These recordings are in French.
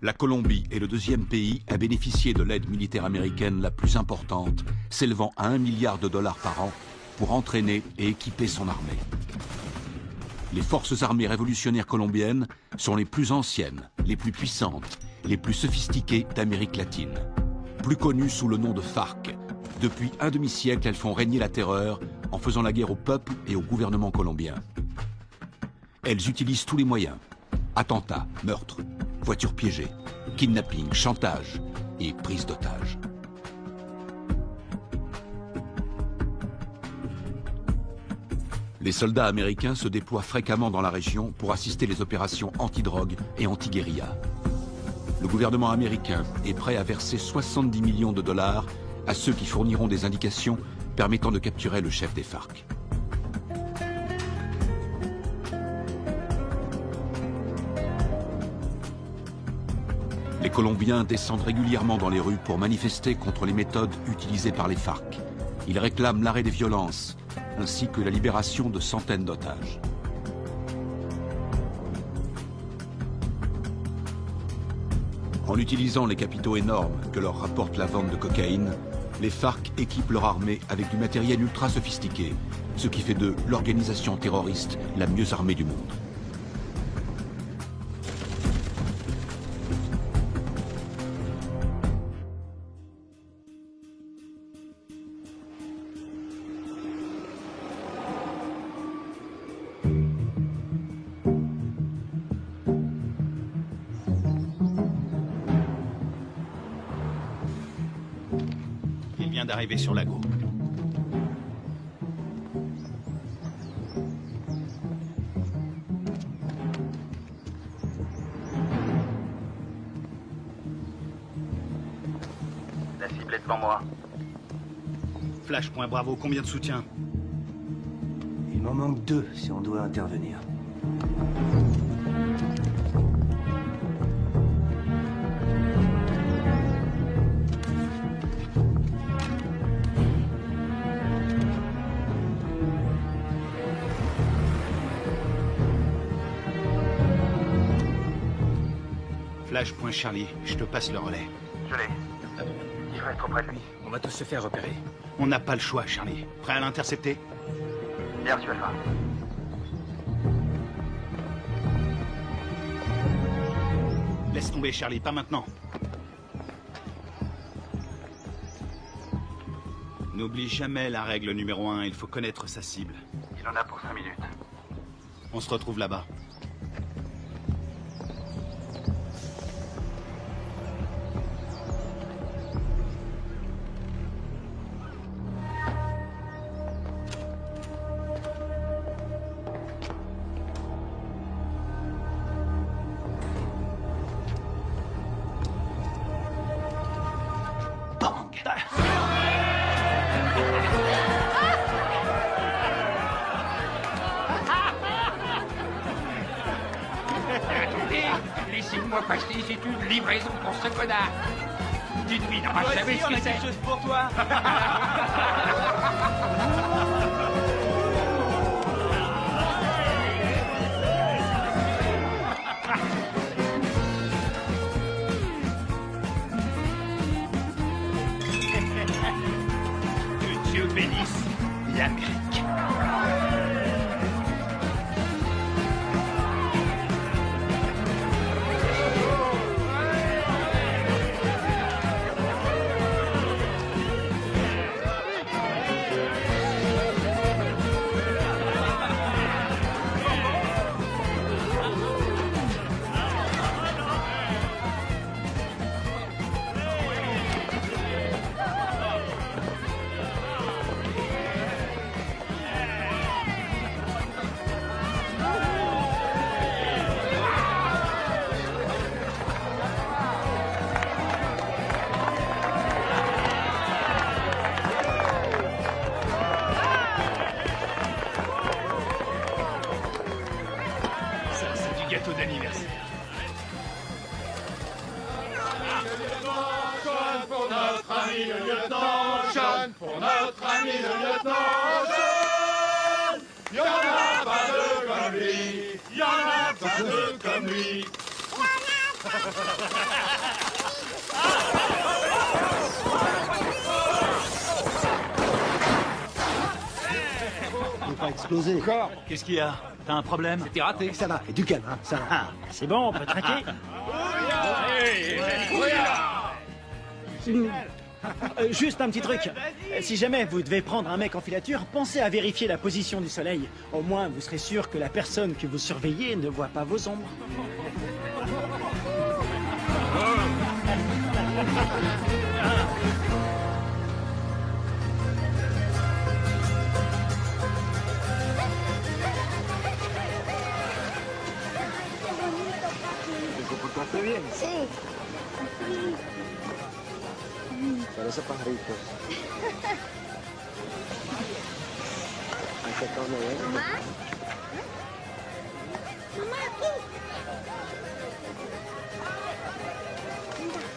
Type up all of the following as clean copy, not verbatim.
La Colombie est le deuxième pays à bénéficier de l'aide militaire américaine la plus importante, s'élevant à 1 milliard de dollars par an pour entraîner et équiper son armée. Les forces armées révolutionnaires colombiennes sont les plus anciennes, les plus puissantes, les plus sophistiquées d'Amérique latine. Plus connues sous le nom de FARC, depuis un demi-siècle, elles font régner la terreur en faisant la guerre au peuple et au gouvernement colombien. Elles utilisent tous les moyens: attentats, meurtres, voitures piégées, kidnapping, chantage et prise d'otages. Les soldats américains se déploient fréquemment dans la région pour assister les opérations anti-drogue et anti-guérilla. Le gouvernement américain est prêt à verser 70 millions de dollars à ceux qui fourniront des indications permettant de capturer le chef des FARC. Les Colombiens descendent régulièrement dans les rues pour manifester contre les méthodes utilisées par les FARC. Ils réclament l'arrêt des violences, ainsi que la libération de centaines d'otages. En utilisant les capitaux énormes que leur rapporte la vente de cocaïne, les FARC équipent leur armée avec du matériel ultra sophistiqué, ce qui fait d'eux l'organisation terroriste la mieux armée du monde. D'arriver sur Lago. La cible est devant moi. Flash, point Bravo, combien de soutien? Il m'en manque 2 si on doit intervenir. Flash, point Charlie, je te passe le relais. Je l'ai. Il faut être auprès de lui. On va tous se faire repérer. On n'a pas le choix, Charlie. Prêt à l'intercepter? Bien reçu, Alpha. Laisse tomber, Charlie, pas maintenant. N'oublie jamais la règle numéro 1, il faut connaître sa cible. Il en a pour 5 minutes. On se retrouve là-bas. Laissez-moi passer, c'est une livraison pour ce connard. Dites-lui, non, vous savez ce que c'est. chose pour toi. Que Dieu bénisse l'Amérique. Gâteau d'anniversaire. Jeune pour notre ami le lieutenant, jeune pour notre ami le lieutenant, jeune. Y'en a pas deux comme lui, y'en a pas deux comme lui. Y'en a Faut pas exploser. Encore. Qu'est-ce qu'il y a? T'as un problème? T'es raté. Ça va, et du calme, hein, ça va. Ah, c'est bon, on peut traquer. Juste un petit truc. Si jamais vous devez prendre un mec en filature, pensez à vérifier la position du soleil. Au moins, vous serez sûr que la personne que vous surveillez ne voit pas vos ombres. ¿Te comportaste bien? Sí. Parece pajaritos. ¿Han sacado novela? ¿Mamá? Mamá, aquí.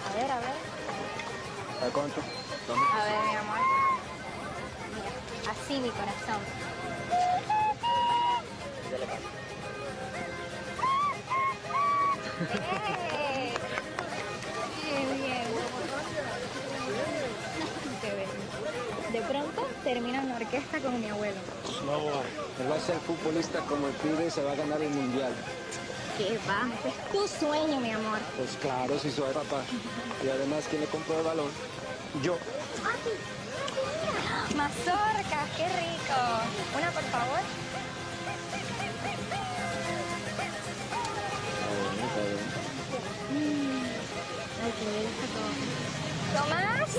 A ver. ¿A cuánto? A ver, mi amor. Mira, así mi corazón. ¡Eh! Bien, bien. Qué bien. De pronto termino en la orquesta con mi abuelo. No, él va a ser futbolista como el pibe y se va a ganar el mundial. ¿Qué va? Es tu sueño, mi amor. Pues claro, si soy papá. Y además, ¿quién le compró el balón? Yo. Mazorcas, qué rico. Una, por favor. Ay, qué bien está todo. ¿Tomás?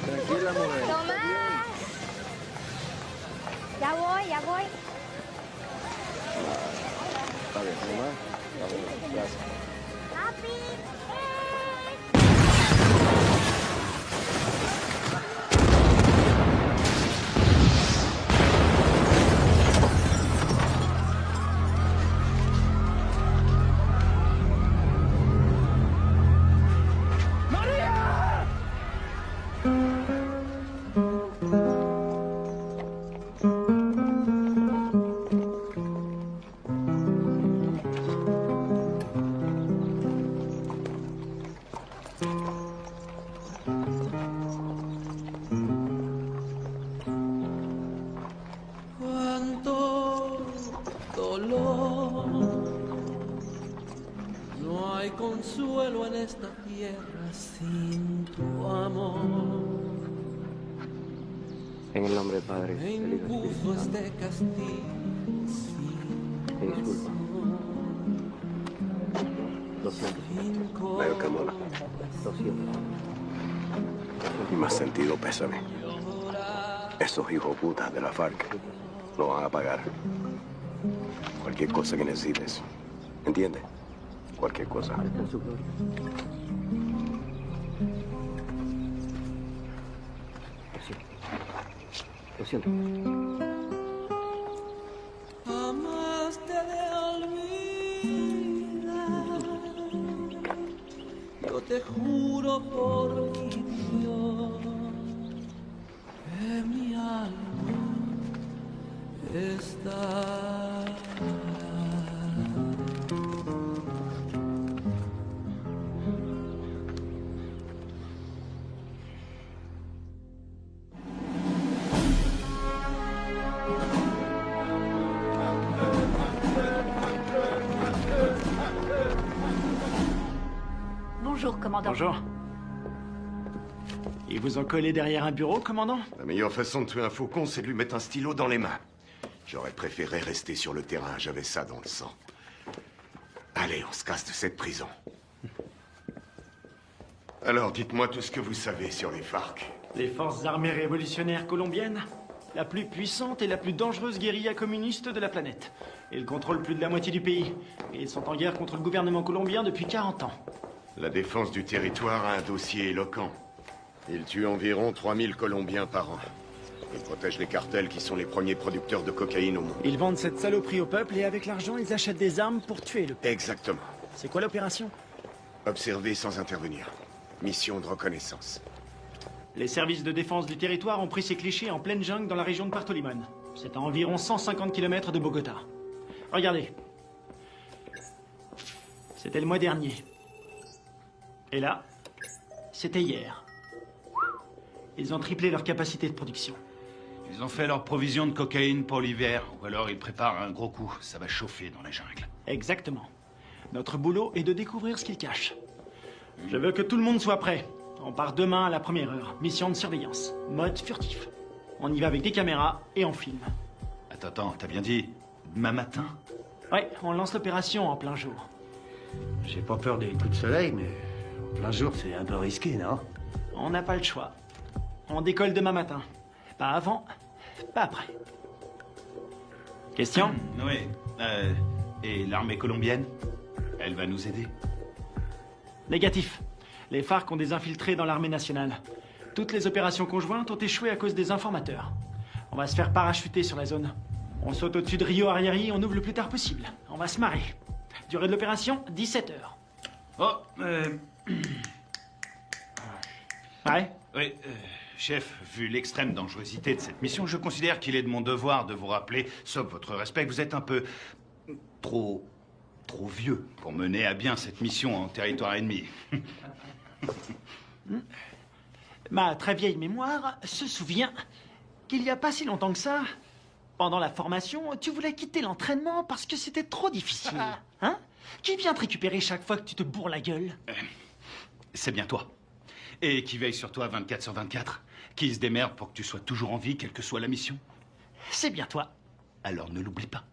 Tranquila, mujer. ¡Tomás! Ya voy. Está bien, mamá. Está bien, gracias. ¡Papi! Cuánto dolor, no hay consuelo en esta tierra sin tu amor. En el nombre del Padre, Me del Hijo y del impuso Espíritu Santo. este castigo sin Te disculpa. Lo siento. Veo que Lo siento. Y más sentido pésame. Esos hijos putas de la FARC lo van a pagar. Cualquier cosa que necesites. ¿Entiendes? Cualquier cosa. Está en su gloria. Lo siento. jamás te de olvidar. Yo te juro por mi Dios que mi alma está. Bonjour, commandant. Bonjour. Ils vous ont collé derrière un bureau, commandant? La meilleure façon de tuer un faucon, c'est de lui mettre un stylo dans les mains. J'aurais préféré rester sur le terrain, j'avais ça dans le sang. Allez, on se casse de cette prison. Alors, dites-moi tout ce que vous savez sur les FARC. Les forces armées révolutionnaires colombiennes, la plus puissante et la plus dangereuse guérilla communiste de la planète. Ils contrôlent plus de la moitié du pays. Et ils sont en guerre contre le gouvernement colombien depuis 40 ans. La défense du territoire a un dossier éloquent. Ils tuent environ 3000 Colombiens par an. Ils protègent les cartels qui sont les premiers producteurs de cocaïne au monde. Ils vendent cette saloperie au peuple et avec l'argent, ils achètent des armes pour tuer le peuple. Exactement. C'est quoi l'opération? Observer sans intervenir. Mission de reconnaissance. Les services de défense du territoire ont pris ces clichés en pleine jungle dans la région de Puerto Limón. C'est à environ 150 km de Bogota. Regardez. C'était le mois dernier. Et là, c'était hier. Ils ont triplé leur capacité de production. Ils ont fait leur provision de cocaïne pour l'hiver, ou alors ils préparent un gros coup. Ça va chauffer dans la jungle. Exactement. Notre boulot est de découvrir ce qu'ils cachent. Je veux que tout le monde soit prêt. On part demain à la première heure. Mission de surveillance. Mode furtif. On y va avec des caméras et on filme. Attends, t'as bien dit demain matin? Ouais, on lance l'opération en plein jour. J'ai pas peur des coups de soleil, mais en plein jour, c'est un peu risqué, non? On n'a pas le choix. On décolle demain matin. Pas avant, pas après. Question? Oui. Et l'armée colombienne? Elle va nous aider? Négatif. Les FARC ont des infiltrés dans l'armée nationale. Toutes les opérations conjointes ont échoué à cause des informateurs. On va se faire parachuter sur la zone. On saute au-dessus de Rio Arrieri, on ouvre le plus tard possible. On va se marrer. Durée de l'opération, 17 heures. Oh, Ouais? Oui, chef, vu l'extrême dangerosité de cette mission, je considère qu'il est de mon devoir de vous rappeler, sauf votre respect, que vous êtes un peu trop vieux pour mener à bien cette mission en territoire ennemi. Ma très vieille mémoire se souvient qu'il n'y a pas si longtemps que ça, pendant la formation, tu voulais quitter l'entraînement parce que c'était trop difficile. Hein? Qui vient te récupérer chaque fois que tu te bourres la gueule? C'est bien toi. Et qui veille sur toi 24/24. Qui se démerde pour que tu sois toujours en vie, quelle que soit la mission. C'est bien toi. Alors ne l'oublie pas.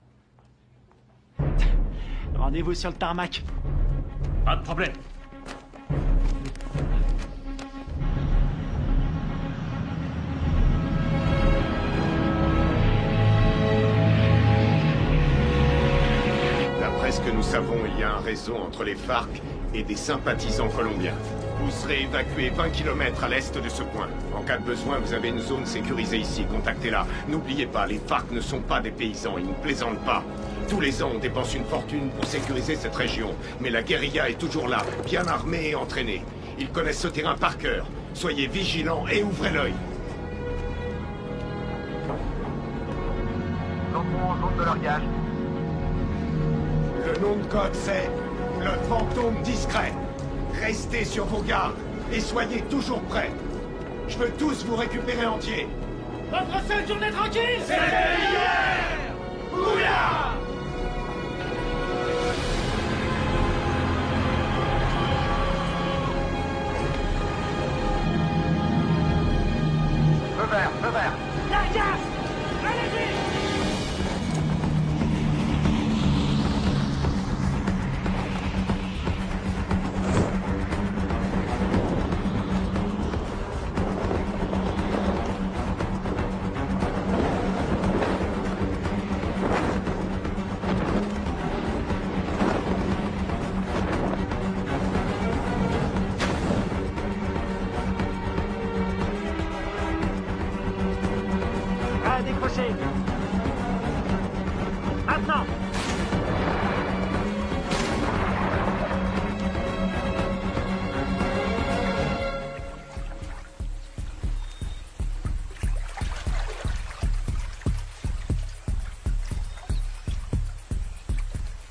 Rendez-vous sur le tarmac. Pas de problème. D'après ce que nous savons, il y a un réseau entre les FARC et des sympathisants colombiens. Vous serez évacué 20 km à l'est de ce point. En cas de besoin, vous avez une zone sécurisée ici. Contactez-la. N'oubliez pas, les FARC ne sont pas des paysans. Ils ne plaisantent pas. Tous les ans, on dépense une fortune pour sécuriser cette région. Mais la guérilla est toujours là, bien armée et entraînée. Ils connaissent ce terrain par cœur. Soyez vigilants et ouvrez l'œil. Entrons en zone de largage. Le nom de code, c'est le fantôme discret. Restez sur vos gardes et soyez toujours prêts. Je veux tous vous récupérer entiers. Votre seule journée tranquille, C'était hier! Oula! Feu vert, feu vert. Largage! Allez-y! À décrocher. Maintenant.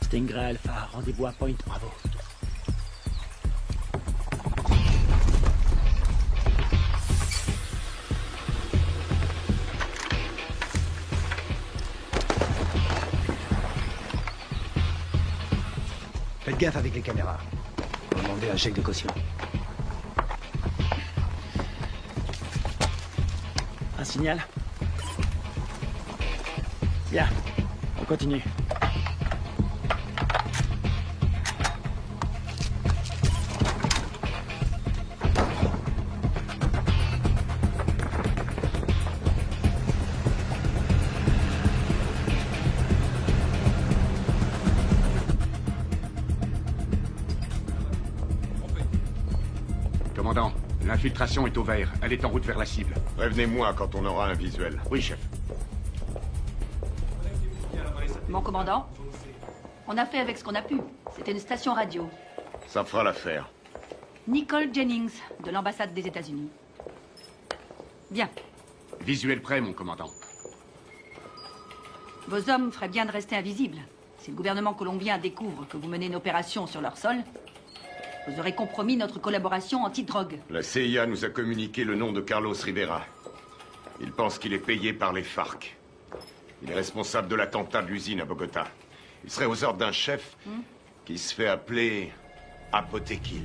Stingray Alpha, rendez-vous à Point Bravo. Faites gaffe avec les caméras. Faut demander un chèque de caution. Un signal? Bien, on continue. Commandant, l'infiltration est au vert. Elle est en route vers la cible. Prévenez-moi quand on aura un visuel. Oui, chef. Mon commandant, on a fait avec ce qu'on a pu. C'était une station radio. Ça fera l'affaire. Nicole Jennings, de l'ambassade des États-Unis. Bien. Visuel prêt, mon commandant. Vos hommes feraient bien de rester invisibles. Si le gouvernement colombien découvre que vous menez une opération sur leur sol, Vous aurez compromis notre collaboration anti-drogue. La CIA nous a communiqué le nom de Carlos Rivera. Il pense qu'il est payé par les FARC. Il est responsable de l'attentat de l'usine à Bogota. Il serait aux ordres d'un chef qui se fait appeler Apotekil.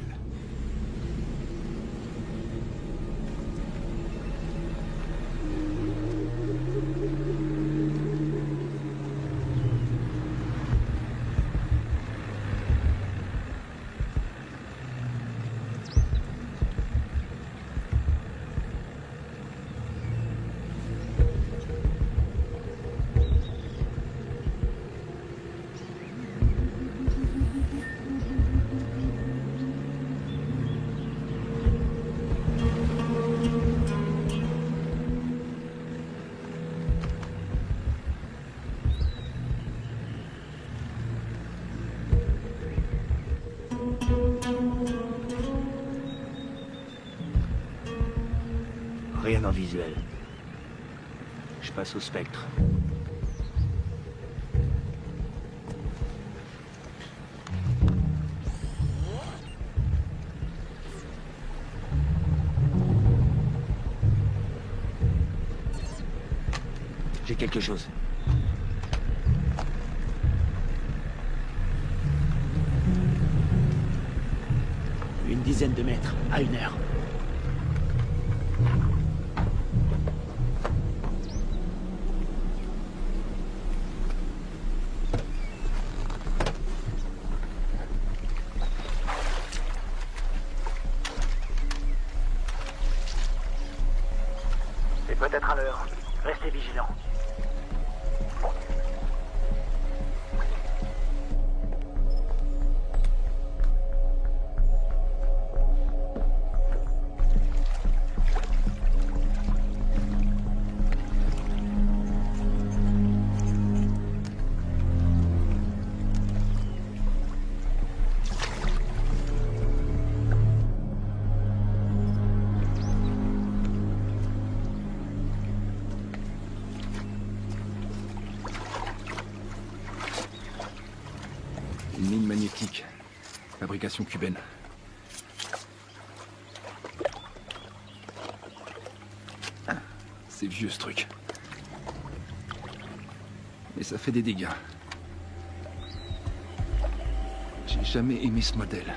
Rien en visuel. Je passe au spectre. J'ai quelque chose. Une dizaine de mètres, à 1 heure. C'est peut-être à l'heure. Restez vigilants. Une ligne magnétique. Fabrication cubaine. Ah, c'est vieux ce truc. Mais ça fait des dégâts. J'ai jamais aimé ce modèle.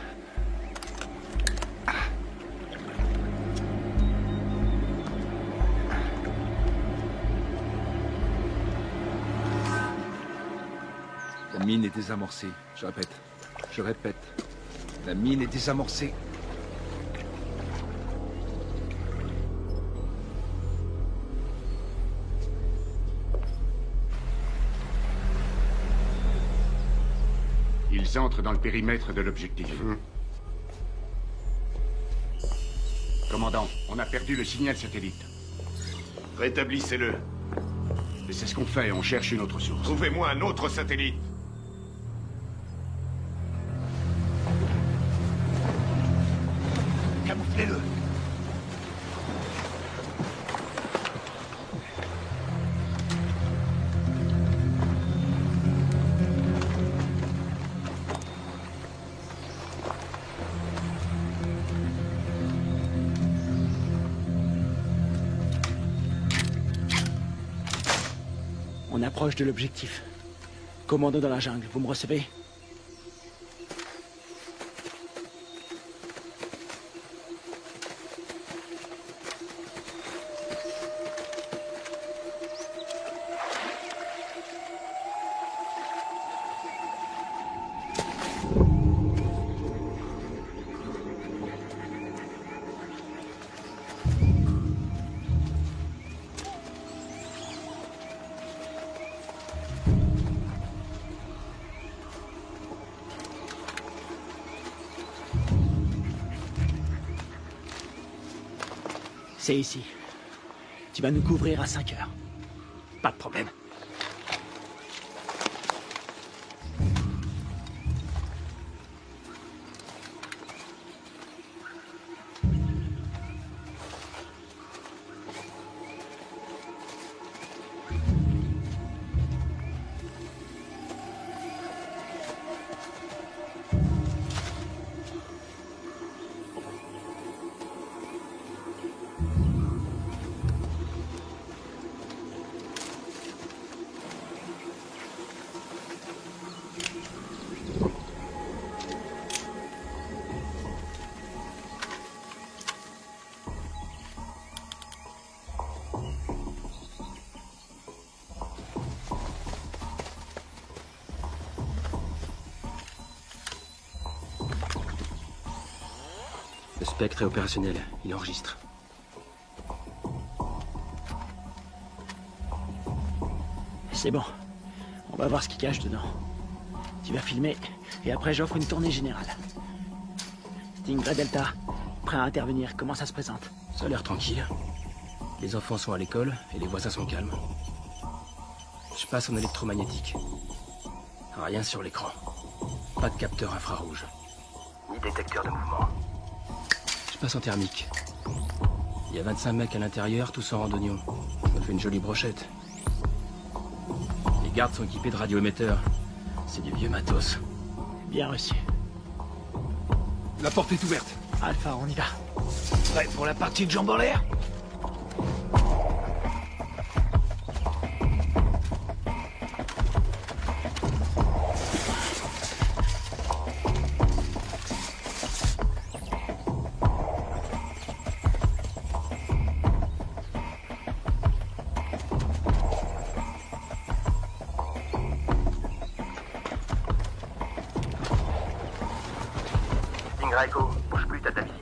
La mine est désamorcée. Je répète. Je répète. La mine est désamorcée. Ils entrent dans le périmètre de l'objectif. Commandant, on a perdu le signal satellite. Rétablissez-le. Et c'est ce qu'on fait, on cherche une autre source. Trouvez-moi un autre satellite. Camouflez-le. On approche de l'objectif. Commando dans la jungle, vous me recevez? C'est ici. Tu vas nous couvrir à 5 heures. Pas de problème. Spectre est opérationnel. Il enregistre. C'est bon. On va voir ce qu'il cache dedans. Tu vas filmer, et après j'offre une tournée générale. Stingray Delta, prêt à intervenir. Comment ça se présente? Ça a l'air tranquille. Les enfants sont à l'école, et les voisins sont calmes. Je passe en électromagnétique. Rien sur l'écran. Pas de capteur infrarouge. Ni détecteur de mouvement. Je passe en thermique. Il y a 25 mecs à l'intérieur, tous en randonnion. Ça fait une jolie brochette. Les gardes sont équipés de radioémetteurs. C'est du vieux matos. Bien reçu. La porte est ouverte. Alpha, on y va. Prêt pour la partie de jambes en l'air? Stingray Echo, bouge plus, t'as de la visite.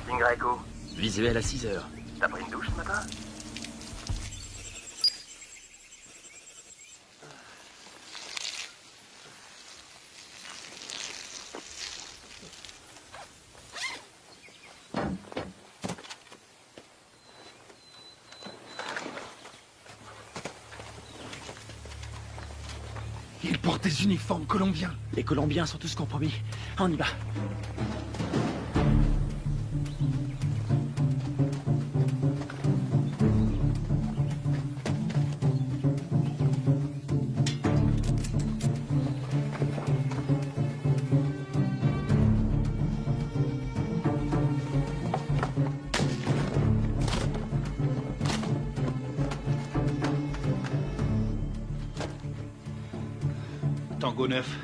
Stingray Echo, Visuel à 6 heures. t'as pris une douche ce matin? Ils portent des uniformes colombiens. Les Colombiens sont tous compromis. On y va. Tango 9,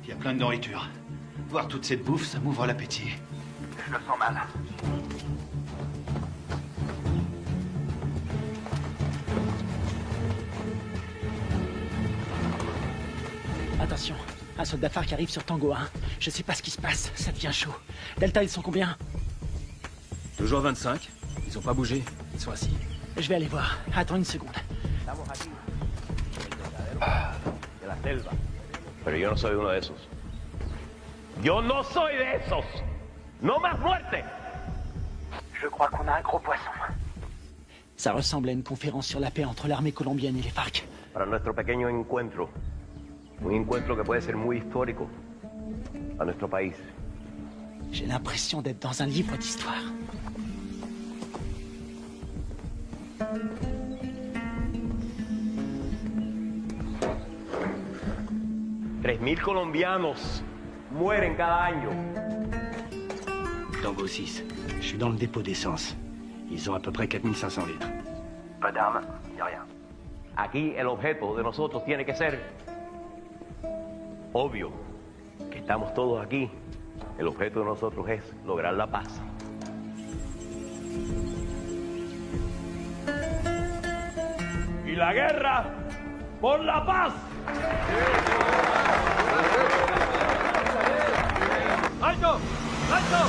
il y a plein de nourriture. Voir toute cette bouffe, ça m'ouvre l'appétit. Je le sens mal. Attention, un soldat phare qui arrive sur Tango 1. Je sais pas ce qui se passe, ça devient chaud. Delta, ils sont combien? Toujours 25. Ils ont pas bougé. Ils sont assis. Je vais aller voir. Attends une seconde. De la selva. Pero yo no soy uno de esos. Yo no soy de esos. No más muerte. Je crois qu'on a un gros poisson. Ça ressemble à une conférence sur la paix entre l'armée colombienne et les FARC. Para nuestro pequeño encuentro. Un encuentro que puede ser muy histórico a nuestro país. J'ai l'impression d'être dans un livre d'histoire. $3,000 colombianos mueren cada año. Tango 6, je suis dans le dépôt d'essence. Ils ont à peu près 4500 litres. Pas d'armes, ni rien. Aquí el objeto de nosotros tiene que ser obvio. Que estamos todos aquí. El objeto de nosotros es lograr la paz. Y la guerra por la paz. ¡Alto! ¡Alto!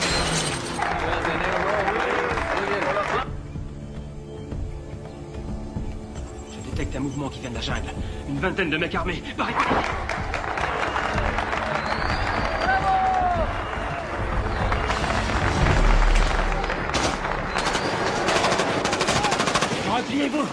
Je détecte un mouvement qui vient de la jungle. Une vingtaine de mecs armés. Repliez-vous!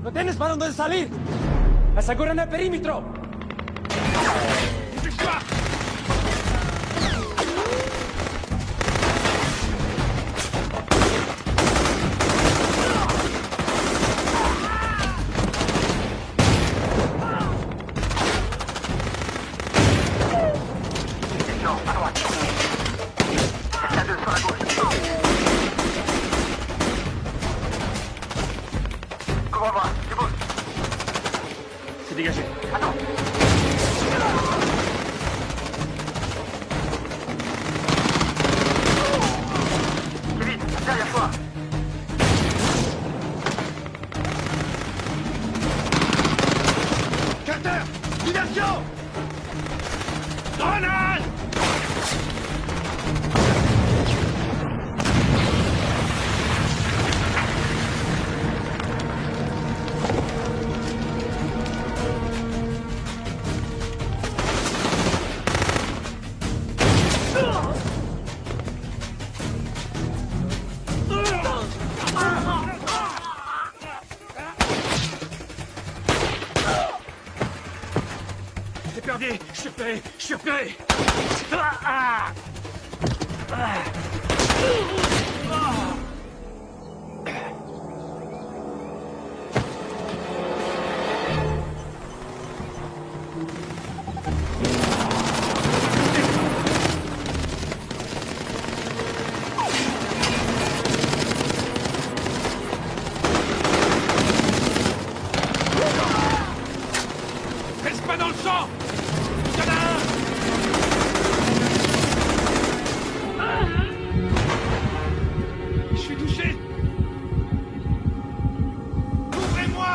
¿No tienes para dónde salir? ¡Aseguren el perímetro! dégagé. Attends. Kevin, derrière toi. Carter! Diversion! Grenade! J'ai perdu. Je suis repéré. Je suis repéré. Reste pas dans le champ! Y'en a un! Je suis touché! Ouvrez-moi!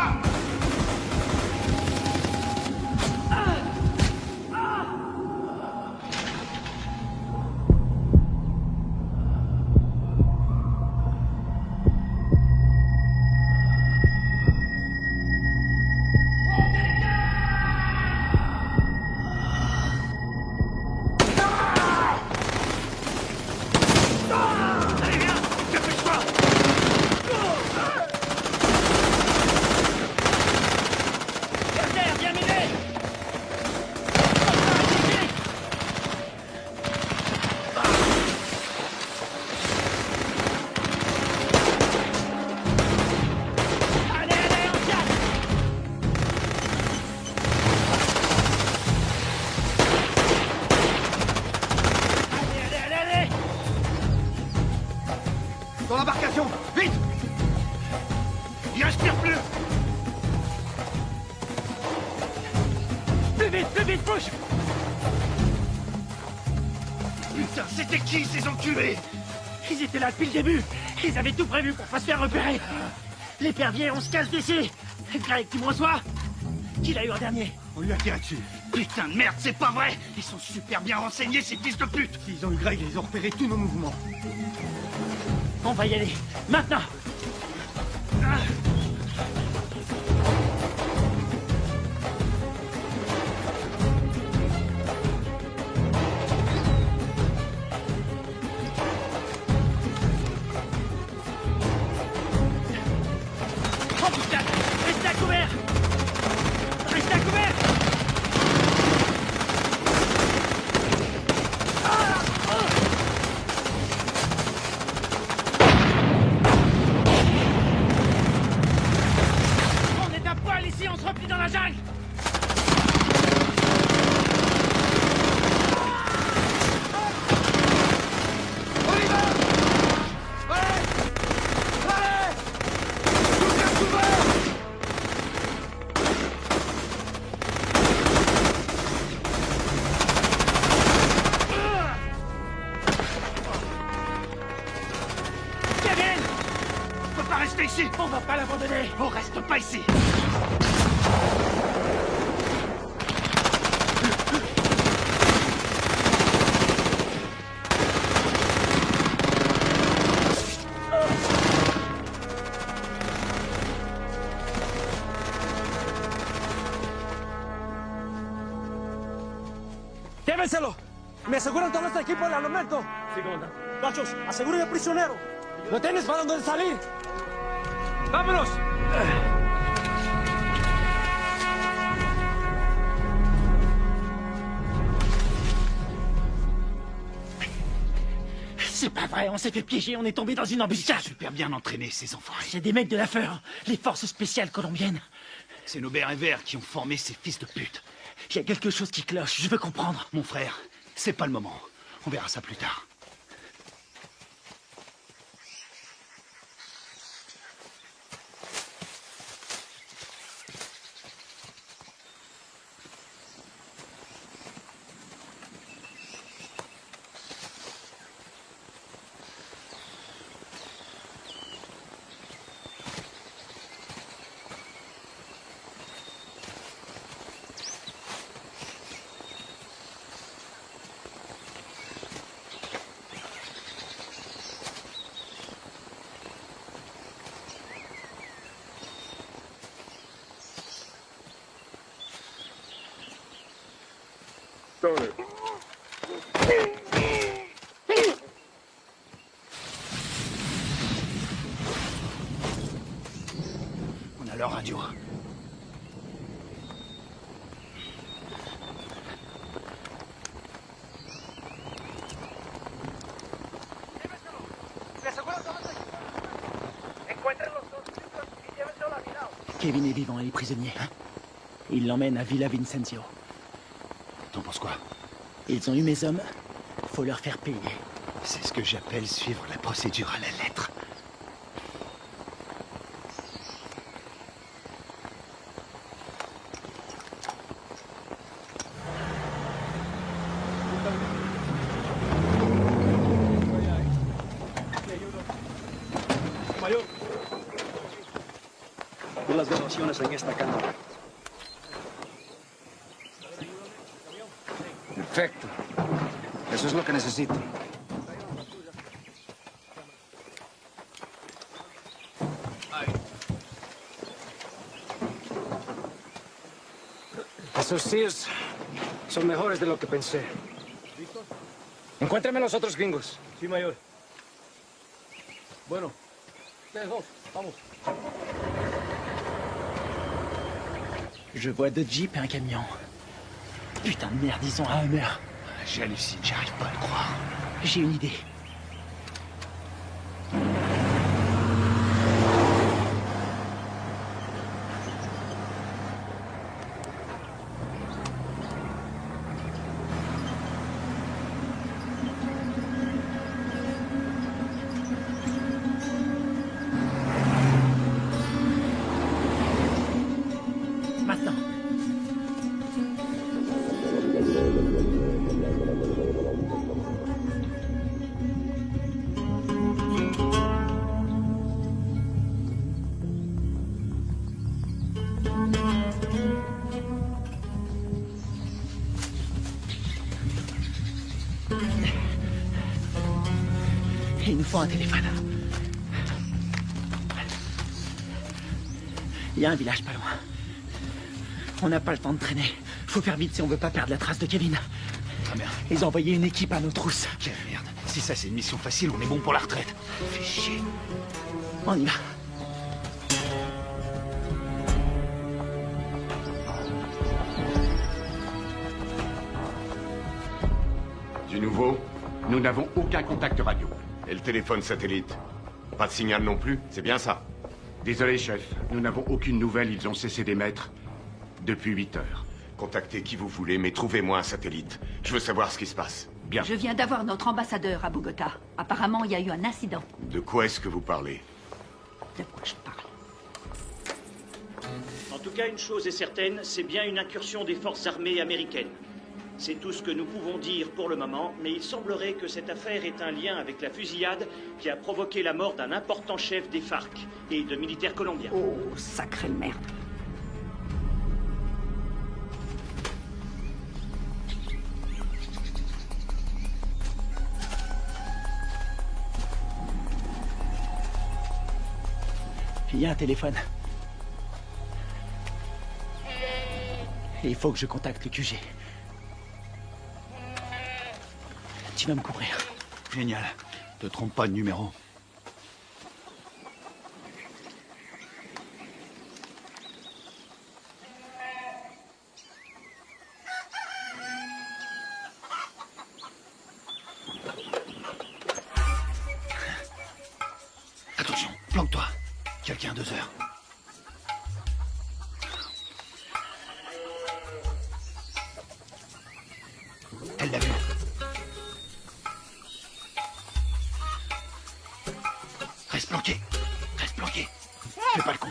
Allez, viens! Dépêche-toi! Carter, bien miné! Allez, allez, on tient! Allez, allez, allez, allez! Dans l'embarcation! Vite! Il respire plus! Plus vite, push! Putain, c'était qui ces enculés? Ils étaient là depuis le début. Ils avaient tout prévu pour pas se faire repérer. L'épervier, on se casse d'ici. Greg, tu me reçois? Qui l'a eu en dernier? On lui a tiré dessus. Putain de merde, c'est pas vrai! Ils sont super bien renseignés, ces fils de pute! S'ils ont eu Greg, ils ont repéré tous nos mouvements. On va y aller. Maintenant! Oh putain! Restez à couvert! Restez à couvert! On est à poil ici, on se replie dans la jungle! Kevin! On peut pas rester ici! On va pas l'abandonner! On reste pas ici! ¡Llévenselo! Me aseguran todo este equipo al armamento. Sí, comandante. Machos, aseguren al prisionero. ¿No tienes para dónde salir? ¡Vámonos! C'est pas vrai, on s'est fait piéger, on est tombé dans une embuscade. Super bien entraînés, ces enfoirés. C'est des mecs de la FEUR, les forces spéciales colombiennes. C'est nos bérets verts qui ont formé ces fils de pute. Il y a quelque chose qui cloche, je veux comprendre. Mon frère, c'est pas le moment. On verra ça plus tard. Stoner. On a leur radio. Kevin est vivant et est prisonnier. Il l'emmène à Villa Vincenzio. T'en penses quoi? Ils ont eu mes hommes. Faut leur faire payer. C'est ce que j'appelle suivre la procédure à la lettre. Mayor, vi las grabaciones en esta cámara. Perfecto. Eso es lo que necesito. Esos Sears son mejores de lo que pensé. Encuéntrame a los otros gringos. Sí, mayor. Bueno, ustedes dos, vamos. Je vois deux jeeps et un camion. Putain de merde, ils ont un Hummer. J'hallucine, j'arrive pas à le croire. J'ai une idée. Maintenant. Il nous faut un téléphone. Il y a un village pas loin. On n'a pas le temps de traîner. Faut faire vite si on veut pas perdre la trace de Kevin. Très bien. Ils ont envoyé une équipe à nos trousses. Quelle merde. Si ça c'est une mission facile, on est bon pour la retraite. Fais chier. On y va. Du nouveau? Nous n'avons aucun contact radio. Et le téléphone satellite? Pas de signal non plus, c'est bien ça? Désolé, chef. Nous n'avons aucune nouvelle. Ils ont cessé d'émettre depuis 8 heures. Contactez qui vous voulez, mais trouvez-moi un satellite. Je veux savoir ce qui se passe. Bien. Je viens d'avoir notre ambassadeur à Bogota. Apparemment, il y a eu un incident. De quoi est-ce que vous parlez? De quoi je parle? En tout cas, une chose est certaine, c'est bien une incursion des forces armées américaines. C'est tout ce que nous pouvons dire pour le moment, mais il semblerait que cette affaire ait un lien avec la fusillade qui a provoqué la mort d'un important chef des FARC et de militaires colombiens. Oh, sacrée merde. Il y a un téléphone. Il faut que je contacte le QG. Tu vas me couvrir. Génial. Te trompe pas de numéro. Attention, planque-toi. Quelqu'un à 2 heures. Elle l'a vu. Reste planqué. Reste planqué. Fais pas le con.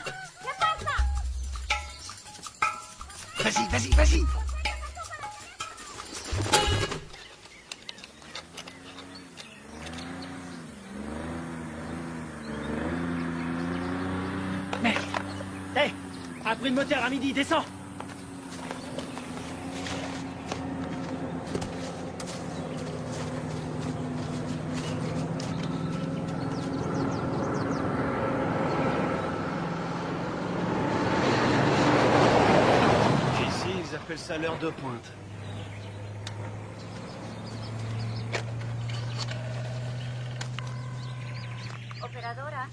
Vas-y, vas-y, vas-y. Mec. Hé, un bruit de moteur à midi, descends. Ici, ils appellent ça l'heure de pointe.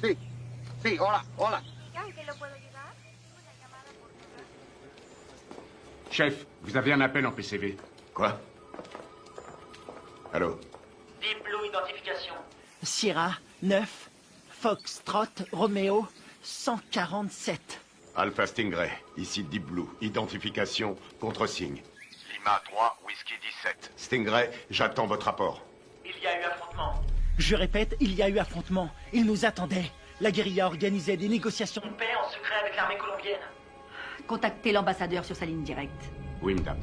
Sí, sí, hola, hola. Chef, vous avez un appel en PCV. Quoi? Allô? Deep Blue Identification. Sierra 9, Foxtrot, Romeo 147. Alpha Stingray, ici Deep Blue. Identification, contre-signe. Lima 3, Whisky 17. Stingray, j'attends votre rapport. Il y a eu affrontement. Je répète, il y a eu affrontement. Ils nous attendaient. La guérilla organisait des négociations de paix En secret avec l'armée colombienne. Contactez l'ambassadeur sur sa ligne directe. Oui, madame.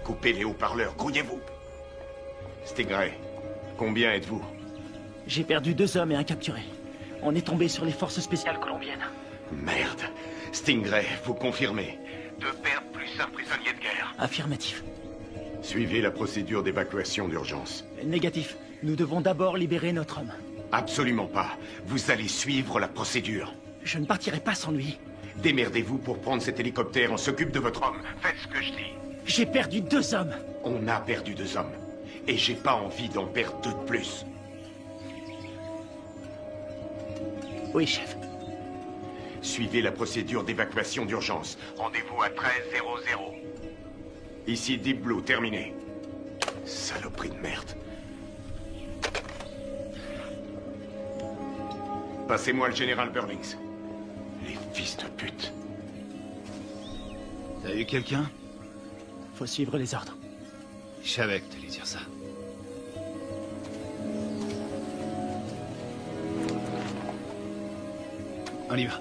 Coupez les haut-parleurs, grouillez-vous. Stingray, combien êtes-vous? J'ai perdu 2 hommes et un capturé. On est tombé sur les forces spéciales colombiennes. Merde. Stingray, vous confirmez? 2 pertes plus un prisonnier de guerre. Affirmatif. Suivez la procédure d'évacuation d'urgence. Négatif. Nous devons d'abord libérer notre homme. Absolument pas. Vous allez suivre la procédure. Je ne partirai pas sans lui. Démerdez-vous pour prendre cet hélicoptère. On s'occupe de votre homme. Faites ce que je dis. J'ai perdu 2 hommes. On a perdu 2 hommes. Et j'ai pas envie d'en perdre 2 de plus. Oui, chef. Suivez la procédure d'évacuation d'urgence. Rendez-vous à 13:00. Ici Deep Blue, terminé. Saloperie de merde. Passez-moi le général Burlings. Les fils de pute. T'as eu quelqu'un? Faut suivre les ordres. Je savais que t'allais dire ça. On y va.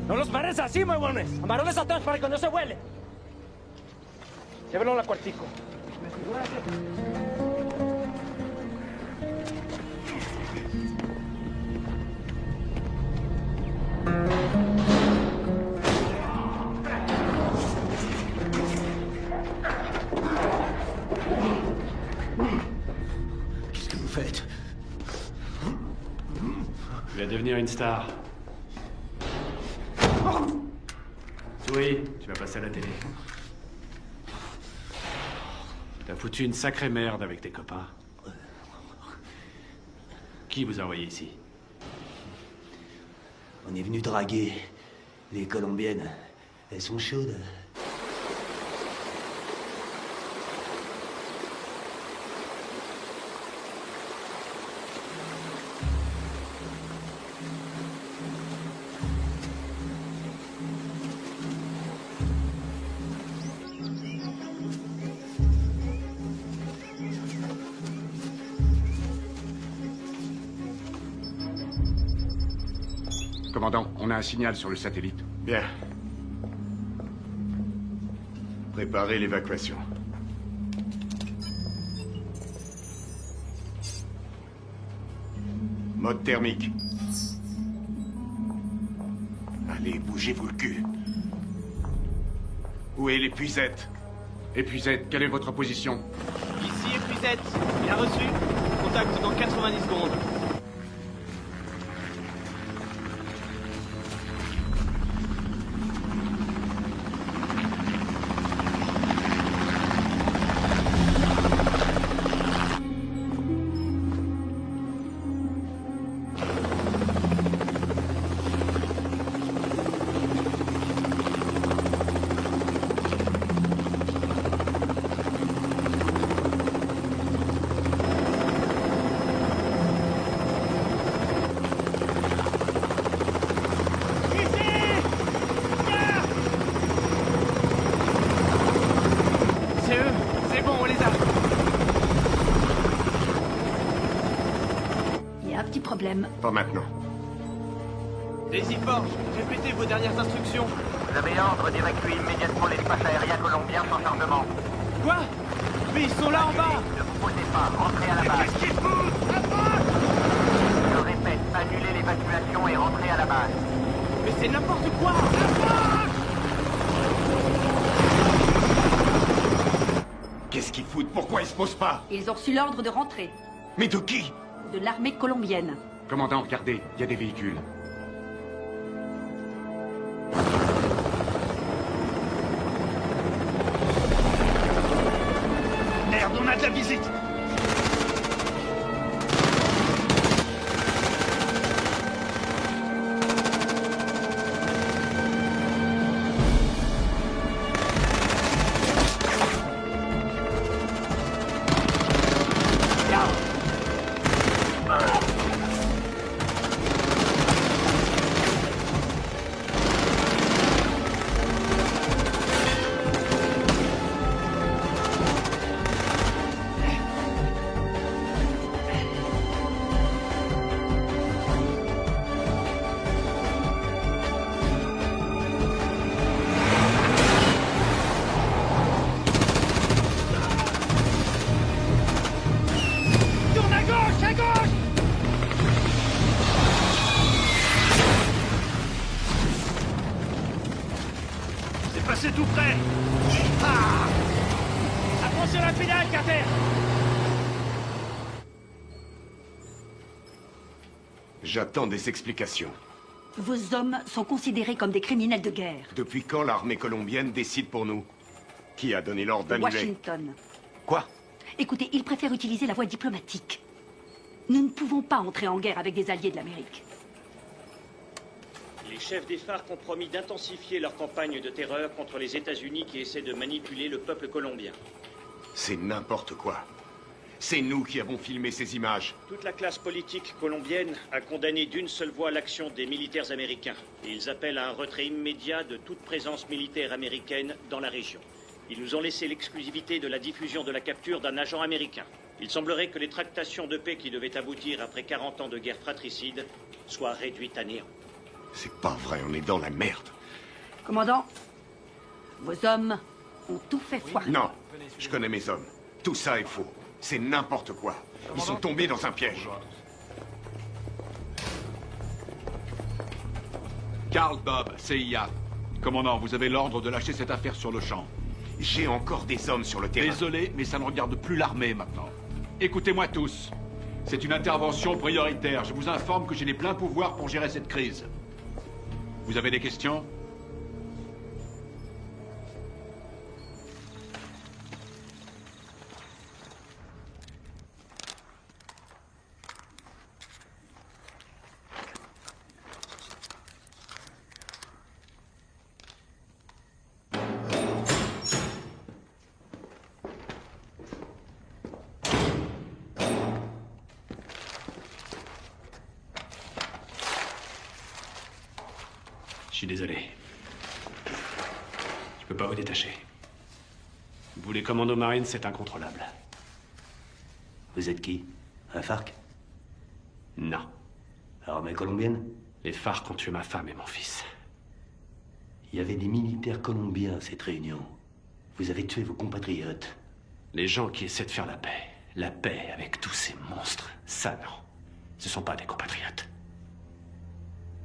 No los pares así, huevones. Amarrones atrás para que no se vuele. Llévenlo al cuartico. Qu'est-ce que vous faites? Tu vas devenir une star. Oui, tu vas passer à la télé. T'as foutu une sacrée merde avec tes copains. Qui vous a envoyé ici? On est venu draguer les Colombiennes. Elles sont chaudes. Commandant, on a un signal sur le satellite. Bien. Préparez l'évacuation. Mode thermique. Allez, bougez-vous le cul. Où est l'épuisette? Épuisette, quelle est votre position? Ici épuisette. Il a reçu. Contact dans 90 secondes. y a un petit problème. Pas maintenant. Daisy Forge, répétez vos dernières instructions. Vous avez ordre d'évacuer immédiatement l'espace aérien colombien sans chargement. Quoi? Mais ils sont là en bas! Ne vous posez pas, rentrez à la base. Qu'est-ce qu'ils foutent? Je répète, annulez l'évacuation et rentrez à la base. Mais c'est n'importe quoi! Qu'est-ce qu'ils foutent? Pourquoi ils se posent pas? Ils ont reçu l'ordre de rentrer. Mais de qui? De l'armée colombienne. Commandant, regardez, il y a des véhicules. Merde, on a de la visite! C'est tout près. Ah! Attention à la pédale, Carter! J'attends des explications. Vos hommes sont considérés comme des criminels de guerre. Depuis quand l'armée colombienne décide pour nous? Qui a donné l'ordre d'annuler? Washington. Quoi? Écoutez, ils préfèrent utiliser la voie diplomatique. Nous ne pouvons pas entrer en guerre avec des alliés de l'Amérique. Les chefs des FARC ont promis d'intensifier leur campagne de terreur contre les États-Unis qui essaient de manipuler le peuple colombien. C'est n'importe quoi. C'est nous qui avons filmé ces images. Toute la classe politique colombienne a condamné d'une seule voix l'action des militaires américains. Et ils appellent à un retrait immédiat de toute présence militaire américaine dans la région. Ils nous ont laissé l'exclusivité de la diffusion de la capture d'un agent américain. Il semblerait que les tractations de paix qui devaient aboutir après 40 ans de guerre fratricide soient réduites à néant. C'est pas vrai, on est dans la merde. Commandant, vos hommes ont tout fait foirer. Non, je connais mes hommes. Tout ça est faux. C'est n'importe quoi. Ils sont tombés dans un piège. Carl Bob, CIA. Commandant, vous avez l'ordre de lâcher cette affaire sur le champ. J'ai encore des hommes sur le terrain. Désolé, mais ça ne regarde plus l'armée maintenant. Écoutez-moi tous. C'est une intervention prioritaire. Je vous informe que j'ai les pleins pouvoirs pour gérer cette crise. Vous avez des questions? Je suis désolé. Je peux pas vous détacher. Vous, les commandos marines, c'est incontrôlable. Vous êtes qui? Un FARC? Non. Armée colombienne? Les FARC ont tué ma femme et mon fils. Il y avait des militaires colombiens à cette réunion. Vous avez tué vos compatriotes. Les gens qui essaient de faire la paix avec tous ces monstres, ça non. Ce sont pas des compatriotes.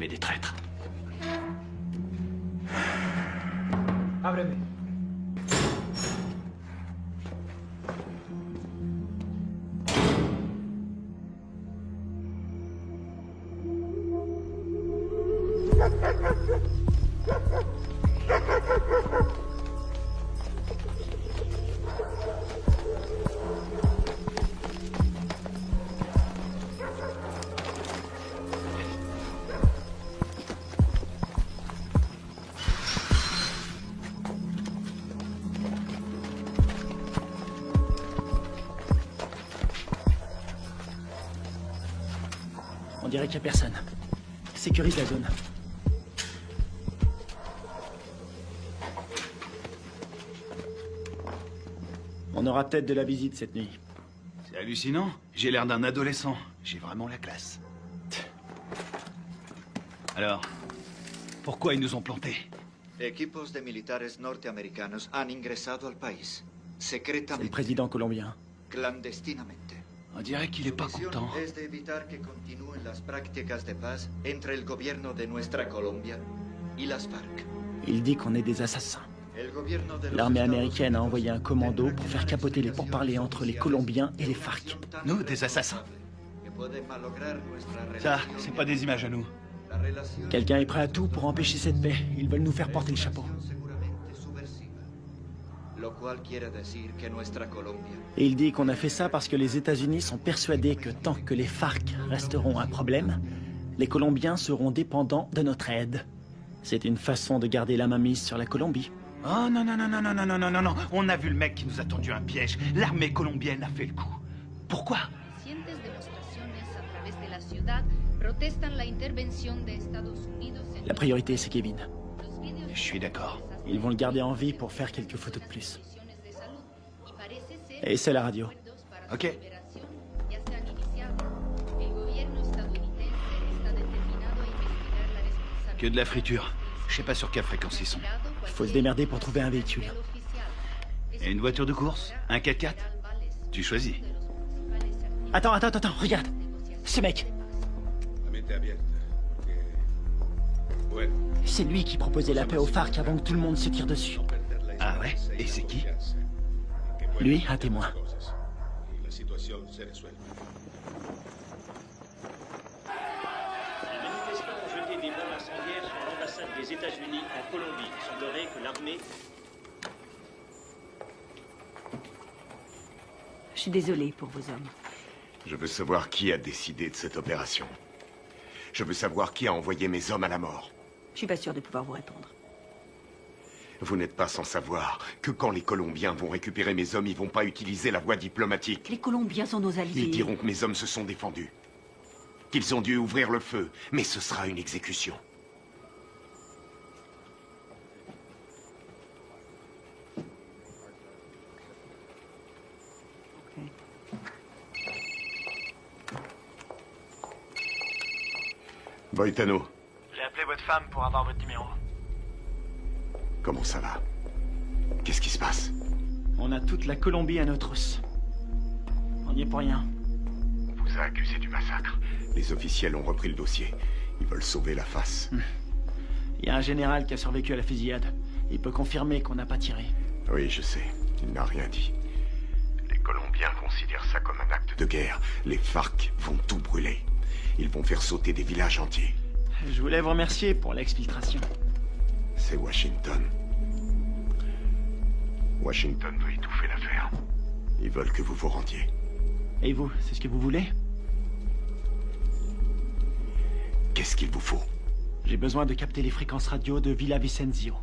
Mais des traîtres. Ábreme. On dirait qu'il n'y a personne. Sécurise la zone. On aura peut-être de la visite cette nuit. C'est hallucinant. J'ai l'air d'un adolescent. J'ai vraiment la classe. Alors, pourquoi ils nous ont plantés? Equipos de militares norteamericanos han ingresado al país. C'est le Secretamente. président colombien. Clandestinamente. On dirait qu'il est pas Su misión content. es de evitar que continúen las prácticas de paz entre el gobierno de nuestra Colombia y las FARC. Il dit qu'on est des assassins. El gobierno de los L'armée Estados américaine a envoyé un commando pour faire capoter les pourparlers entre les Colombiens et les FARC. Nous, des assassins. que pueden malograr nuestra Ça, relación. c'est pas des images à nous. La relación Quelqu'un est prêt à tout pour empêcher cette paix. Ils veulent nous faire porter le chapeau. seguramente subversiva. Lo cual quiere decir que nuestra Colombia Et il dit qu'on a fait ça parce que les États-Unis sont persuadés que tant que les FARC resteront un problème, les Colombiens seront dépendants de notre aide. C'est une façon de garder la mainmise sur la Colombie. Oh non, non, non, non, non, non, non, non, non, non. On a vu le mec qui nous a tendu un piège. L'armée colombienne a fait le coup. Pourquoi? Recientes demostraciones a través de la ciudad protestan la intervención de Estados Unidos en La priorité, c'est Kevin. Je suis d'accord. Ils vont le garder en vie pour faire quelques photos de plus. de salud y parece ser Et c'est la radio. Ok. ya se han iniciado. El gobierno estadounidense está determinado a investigar la responsabilidad. Que de la friture. Je sais pas sur quelle fréquence ils sont. Faut se démerder pour trouver un véhicule. Et une voiture de course? Un 4x4? Tu choisis. Attends, regarde. Ce mec, c'est lui qui proposait la paix aux FARC avant que tout le monde se tire dessus. Ah ouais? Et c'est qui? Lui, un témoin. Les manifestants ont jeté des bombes incendiaires sur l'ambassade des États-Unis en Colombie. Il semblerait que l'armée... Je suis désolée pour vos hommes. Je veux savoir qui a décidé de cette opération. Je veux savoir qui a envoyé mes hommes à la mort. Je suis pas sûre de pouvoir vous répondre. Vous n'êtes pas sans savoir que quand les Colombiens vont récupérer mes hommes, ils vont pas utiliser la voie diplomatique. Les Colombiens sont nos alliés. Ils diront que mes hommes se sont défendus. Qu'ils ont dû ouvrir le feu, mais ce sera une exécution. Boitano, J'ai appelé votre femme pour avoir votre numéro. comment ça va? Qu'est-ce qui se passe? On a toute la Colombie à nos trousses. On n'y est pour rien. On vous a accusé du massacre. Les officiels ont repris le dossier. Ils veulent sauver la face. Il y a un général qui a survécu à la fusillade. Il peut confirmer qu'on n'a pas tiré. Oui, je sais. Il n'a rien dit. Les Colombiens considèrent ça comme un acte de guerre. Les FARC vont tout brûler. Ils vont faire sauter des villages entiers. Je voulais vous remercier pour l'exfiltration. C'est Washington. Washington veut étouffer l'affaire. Ils veulent que vous vous rendiez. Et vous, c'est ce que vous voulez? Qu'est-ce qu'il vous faut? J'ai besoin de capter les fréquences radio de Villa Vicenzio.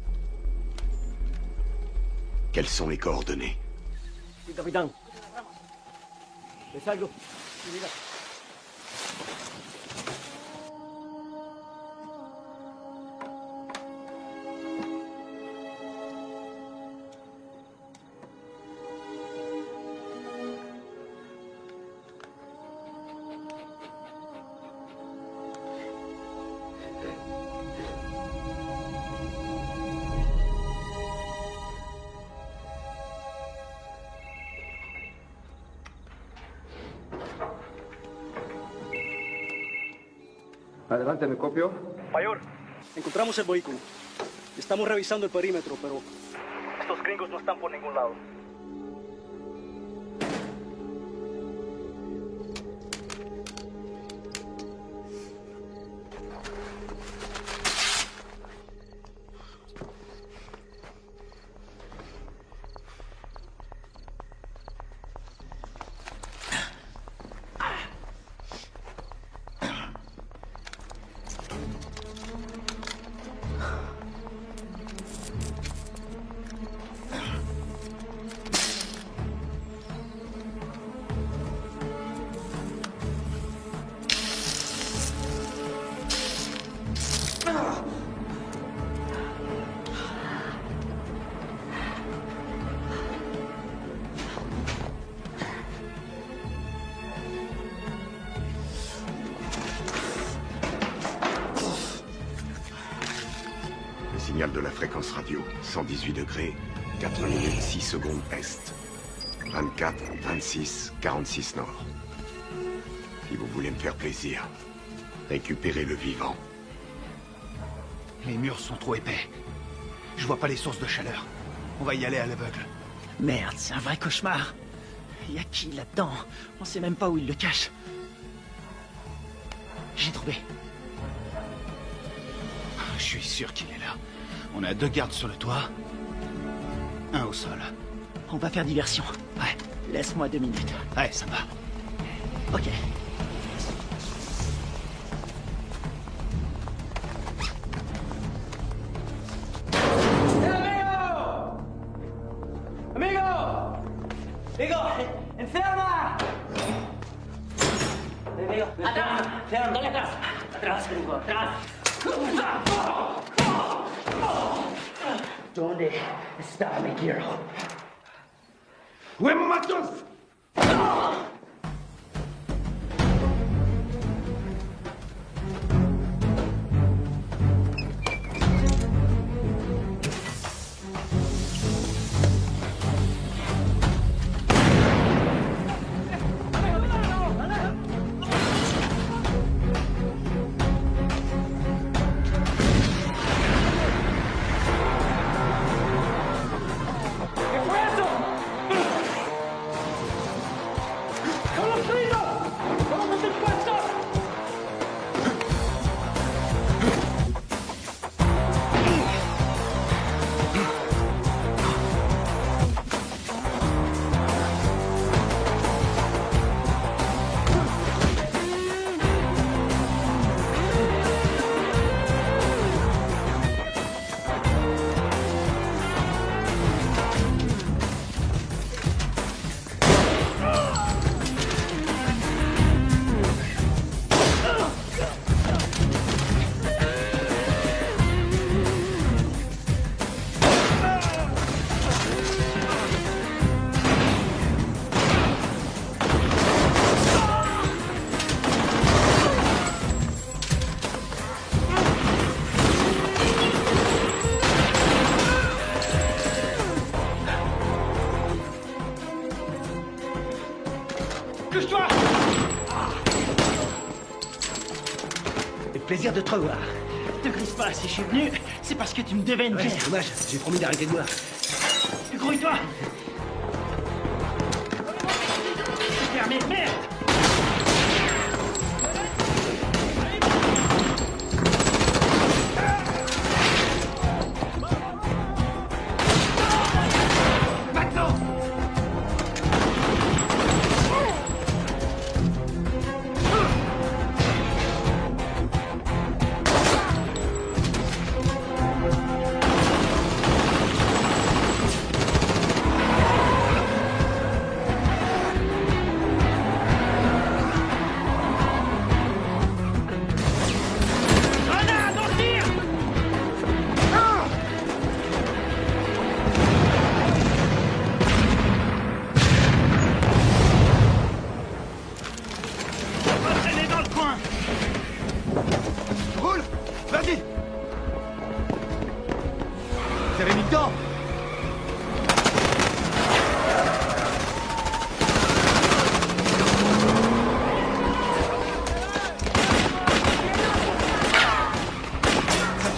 Quelles sont les coordonnées? Sí, capitán. Le salgo. Mira. Adelante, ¿me copio? Mayor, encontramos el vehículo. Estamos revisando el perímetro, pero estos gringos no están por ningún lado. signal de la fréquence radio. 118 degrés, 4 minutes 6 secondes est. 24, 26, 46 nord. Si vous voulez me faire plaisir, récupérez le vivant. Les murs sont trop épais. Je vois pas les sources de chaleur. On va y aller à l'aveugle. Merde, c'est un vrai cauchemar. Y a qui là-dedans? On sait même pas où il le cache. J'ai trouvé. Je suis sûr qu'il est là. On a 2 gardes sur le toit. 1 au sol. On va faire diversion. Ouais, laisse-moi 2 minutes. Ouais, ça va. Ok. ¡Amigo! ¡Enferma! ¡Amigo! ¡Atrás! ¡Dale atrás! ¡Atrás, amigo! ¡Atrás! ¿Dónde está mi hero? ¡Huemo matos! Plaisir de te revoir. Te grise pas, si je suis venu, c'est parce que tu me devais une pièce. Dommage, j'ai promis d'arrêter de boire. Grouille-toi. C'est fermé, merde.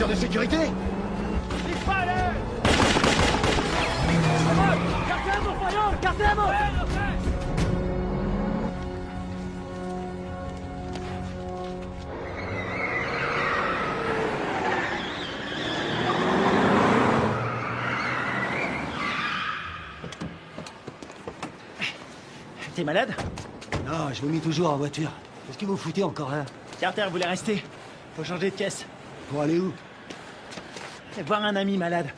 De sécurité. T'es malade? Non, je vomis toujours en voiture. Qu'est-ce que vous foutez encore là? Carter voulait rester. Faut changer de caisse. Pour aller où? Voir un ami malade.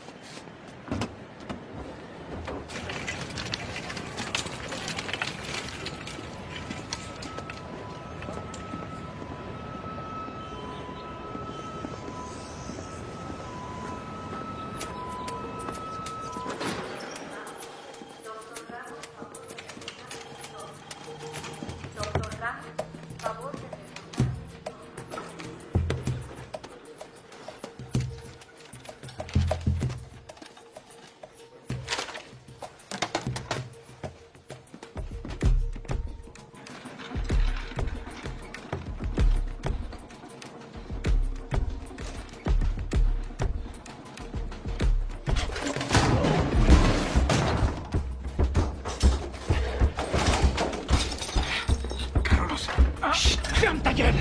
Chut, ferme ta gueule.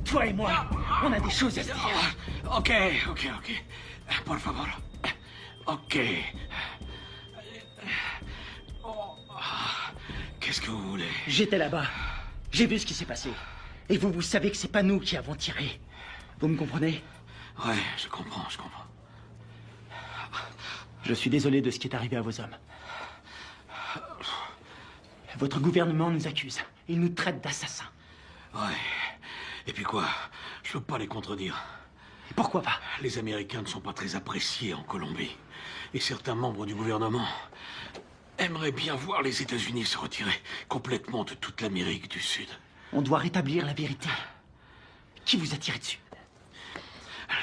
Toi et moi, on a des choses à se dire. Ok. Por favor. Ok. Qu'est-ce que vous voulez? J'étais là-bas. J'ai vu ce qui s'est passé. Et vous savez que c'est pas nous qui avons tiré. Vous me comprenez? Ouais, je comprends. Je suis désolé de ce qui est arrivé à vos hommes. Votre gouvernement nous accuse. Il nous traite d'assassins. Ouais. Et puis quoi? Je peux pas les contredire. Pourquoi pas? Les Américains ne sont pas très appréciés en Colombie. Et certains membres du gouvernement aimeraient bien voir les États-Unis se retirer complètement de toute l'Amérique du Sud. On doit rétablir la vérité. Qui vous a tiré dessus?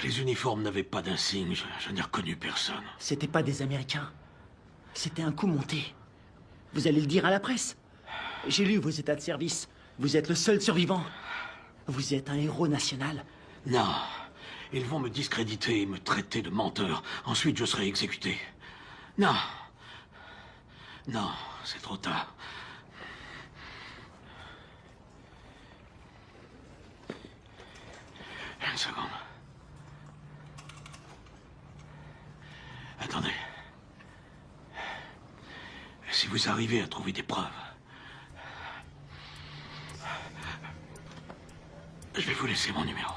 Les uniformes n'avaient pas d'insigne. Je n'ai reconnu personne. C'était pas des Américains. C'était un coup monté. Vous allez le dire à la presse. J'ai lu vos états de service. Vous êtes le seul survivant. Vous êtes un héros national. Non. Ils vont me discréditer et me traiter de menteur. Ensuite, je serai exécuté. Non, c'est trop tard. Une seconde. Attendez. Si vous arrivez à trouver des preuves, je vais vous laisser mon numéro.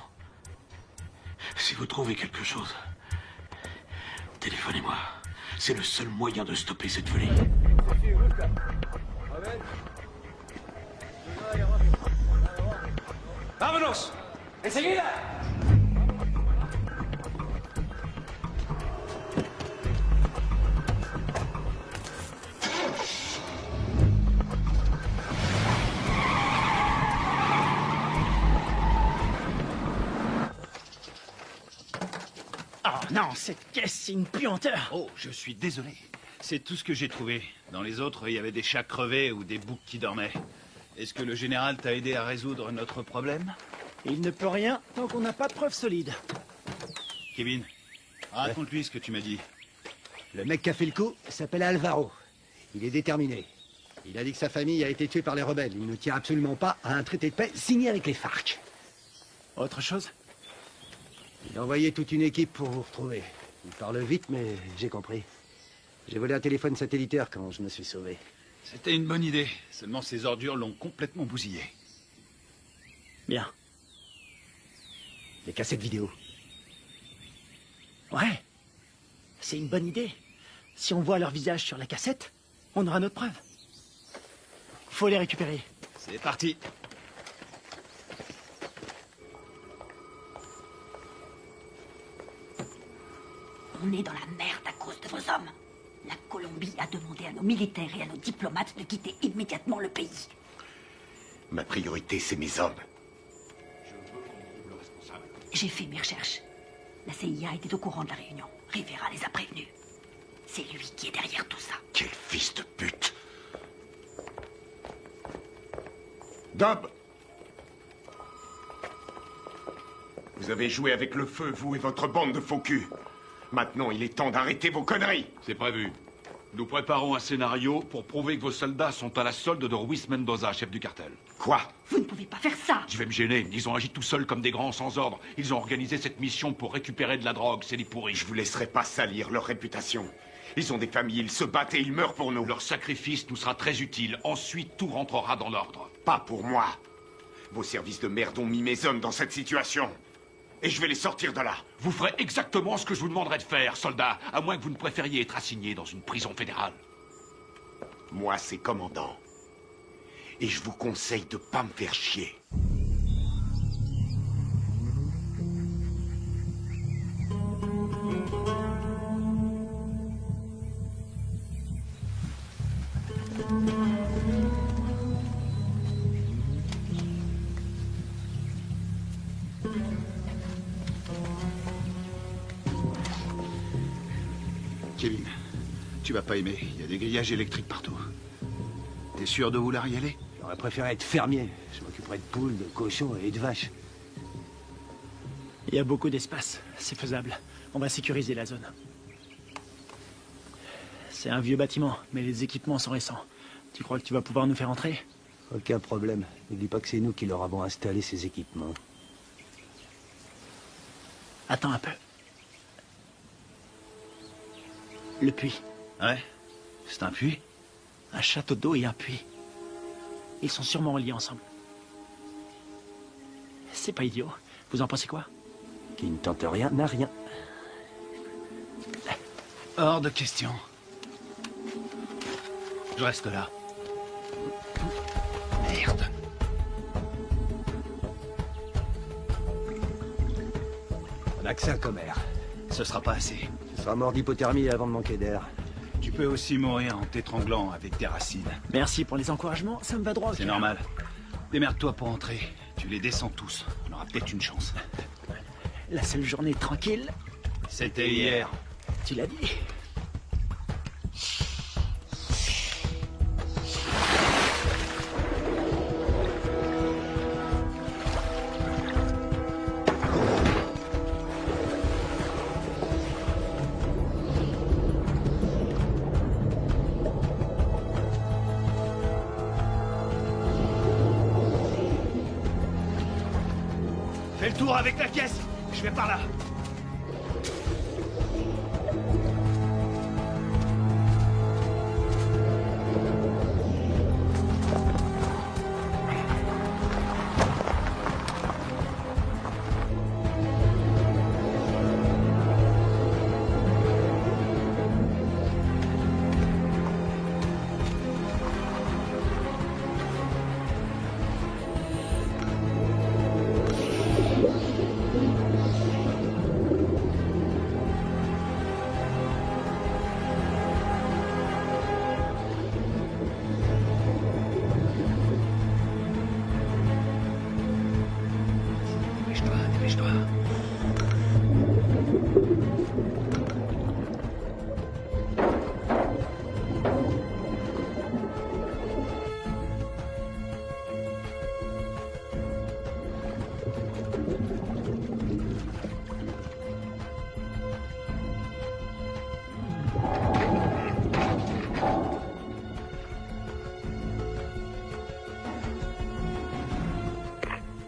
Si vous trouvez quelque chose, téléphonez-moi. C'est le seul moyen de stopper cette folie. ¡Vámonos! ¡Enseguida! Oh non, cette caisse, c'est une puanteur. Oh, je suis désolé. C'est tout ce que j'ai trouvé. Dans les autres, il y avait des chats crevés ou des boucs qui dormaient. Est-ce que le général t'a aidé à résoudre notre problème? Il ne peut rien tant qu'on n'a pas de preuves solides. Kevin, raconte-lui ce que tu m'as dit. Le mec qui a fait le coup s'appelle Alvaro. Il est déterminé. Il a dit que sa famille a été tuée par les rebelles. Il ne tient absolument pas à un traité de paix signé avec les FARC. Autre chose? Il a envoyé toute une équipe pour vous retrouver. Il parle vite, mais j'ai compris. J'ai volé un téléphone satellitaire quand je me suis sauvé. C'était une bonne idée. Seulement ces ordures l'ont complètement bousillé. Bien. Les cassettes vidéo. Ouais. C'est une bonne idée. Si on voit leur visage sur la cassette, on aura notre preuve. Faut les récupérer. C'est parti. On est dans la merde à cause de vos hommes. La Colombie a demandé à nos militaires et à nos diplomates de quitter immédiatement le pays. Ma priorité, c'est mes hommes. J'ai fait mes recherches. La CIA était au courant de la réunion. Rivera les a prévenus. C'est lui qui est derrière tout ça. Quel fils de pute! Dob! Vous avez joué avec le feu, vous et votre bande de faux culs. Maintenant, il est temps d'arrêter vos conneries. C'est prévu. Nous préparons un scénario pour prouver que vos soldats sont à la solde de Ruiz Mendoza, chef du cartel. Quoi? Vous ne pouvez pas faire ça. Je vais me gêner. Ils ont agi tout seuls comme des grands sans ordre. Ils ont organisé cette mission pour récupérer de la drogue. C'est des pourris. Je vous laisserai pas salir leur réputation. Ils ont des familles, ils se battent et ils meurent pour nous. Leur sacrifice nous sera très utile. Ensuite, tout rentrera dans l'ordre. Pas pour moi. Vos services de merde ont mis mes hommes dans cette situation. Et je vais les sortir de là. Vous ferez exactement ce que je vous demanderai de faire, soldat, à moins que vous ne préfériez être assigné dans une prison fédérale. Moi, c'est commandant. Et je vous conseille de pas me faire chier. Kevin, tu vas pas aimer. Il y a des grillages électriques partout. T'es sûr de vouloir y aller? J'aurais préféré être fermier. Je m'occuperais de poules, de cochons et de vaches. Il y a beaucoup d'espace. C'est faisable. On va sécuriser la zone. C'est un vieux bâtiment, mais les équipements sont récents. Tu crois que tu vas pouvoir nous faire entrer? Aucun problème. N'oublie pas que c'est nous qui leur avons installé ces équipements. Attends un peu. Le puits. Ouais? C'est un puits? Un château d'eau et un puits. Ils sont sûrement reliés ensemble. C'est pas idiot. Vous en pensez quoi? Qui ne tente rien n'a rien. Hors de question. Je reste là. Merde. On a que ça comme air. Ce sera pas assez. Tu seras mort d'hypothermie avant de manquer d'air. Tu peux aussi mourir en t'étranglant avec des racines. Merci pour les encouragements, ça me va droit au C'est cœur. normal. Démerde-toi pour entrer. Tu les descends tous. On aura peut-être une chance. La seule journée tranquille, C'était hier. tu l'as dit. Fais le tour avec la caisse. Je vais par là. Dépêche-toi, dépêche-toi.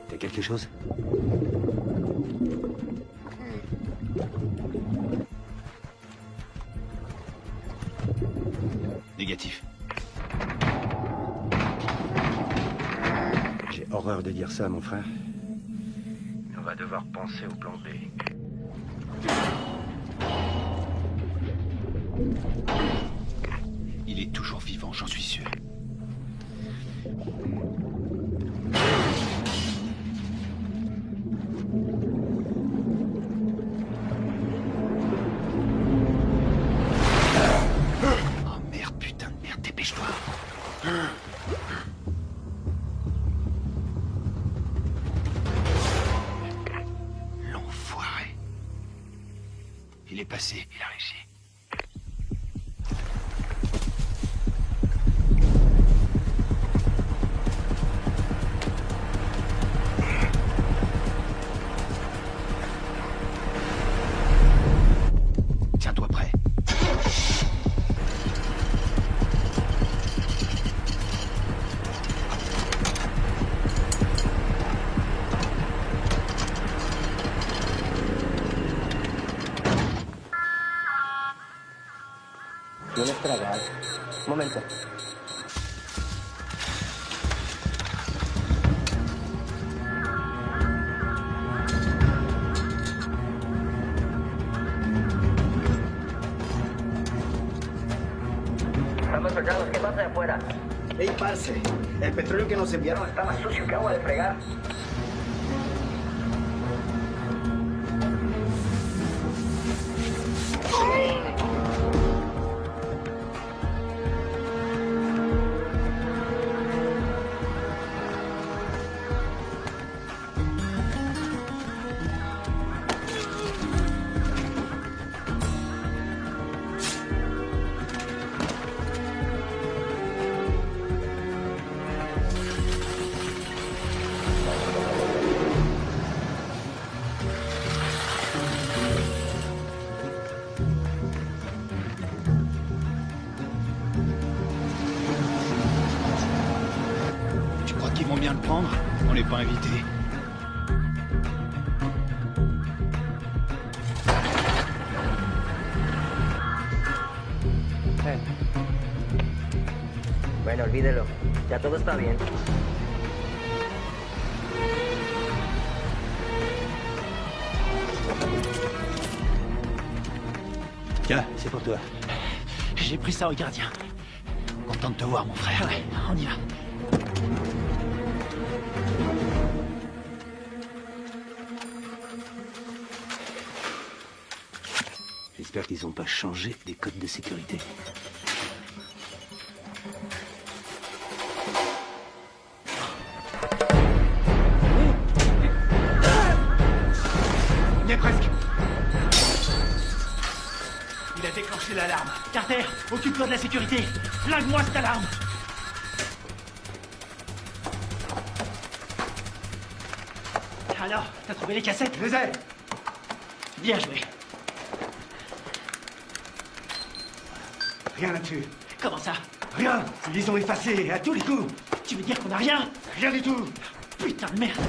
T'as quelque chose? Négatif. J'ai horreur de dire ça, mon frère. On va devoir penser au plan B. Il est toujours vivant, j'en suis sûr. Oh merde, putain de merde, dépêche-toi. L'enfoiré. Il est passé, il a réussi. Tiens-toi prêt. ¿Tienes tragar? Un momento. Estamos soldados, ¿qué pasa de afuera? Ey, parce, el petróleo que nos enviaron Está más sucio que agua de fregar. prendre. On n'est pas invités. Bueno, olvídelo. Ya todo está bien. Tiens, c'est pour toi. J'ai pris ça au gardien. Content de te voir, mon frère. Ouais, on y va. J'espère qu'ils n'ont pas changé les codes de sécurité. On y est presque. Il a déclenché l'alarme. Carter, occupe-toi de la sécurité. Flingue-moi cette alarme. Alors, t'as trouvé les cassettes? Je les ai. Bien joué. Rien là-dessus. Comment ça? Rien. Ils les ont effacés à tous les coups. Tu veux dire qu'on a rien? Rien du tout. Putain de merde.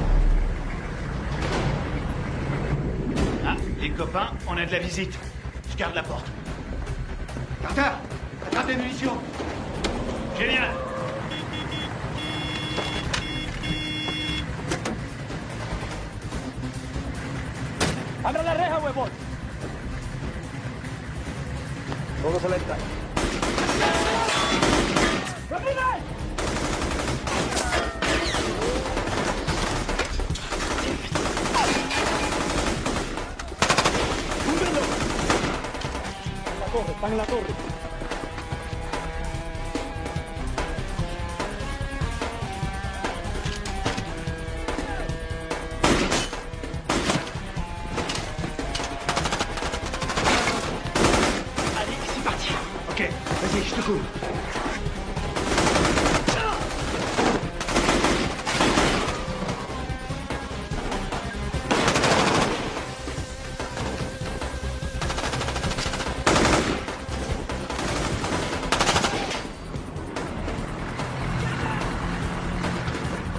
Ah, les copains, on a de la visite. Je garde la porte. Carter, attrape des munitions. Génial. ¡Abra la reja, huevón! Todo se lenta. Están en la torre. Allez, c'est parti. Ok, vas-y, je te couvre.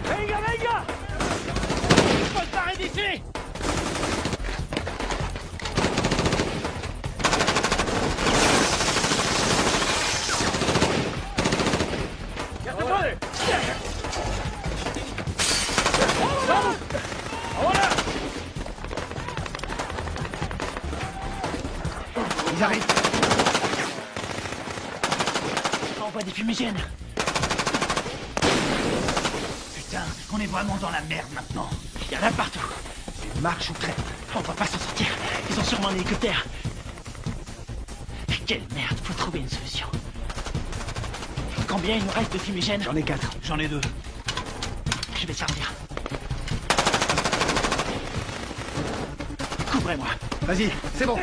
¡Venga, venga! ¡Faut se barrer d'ici! ¡Ya se puede! ¡Vamos! ¡Ahora! Ils arrivent. Envoie des fumigènes. Putain, on est vraiment dans la merde maintenant. Il y en a partout. Marche ou crève. On va pas s'en sortir. Ils ont sûrement un hélicoptère. Quelle merde, faut trouver une solution. Combien il nous reste de fumigènes? J'en ai 4. J'en ai 2. Je vais servir. Couvrez-moi. Vas-y, c'est bon.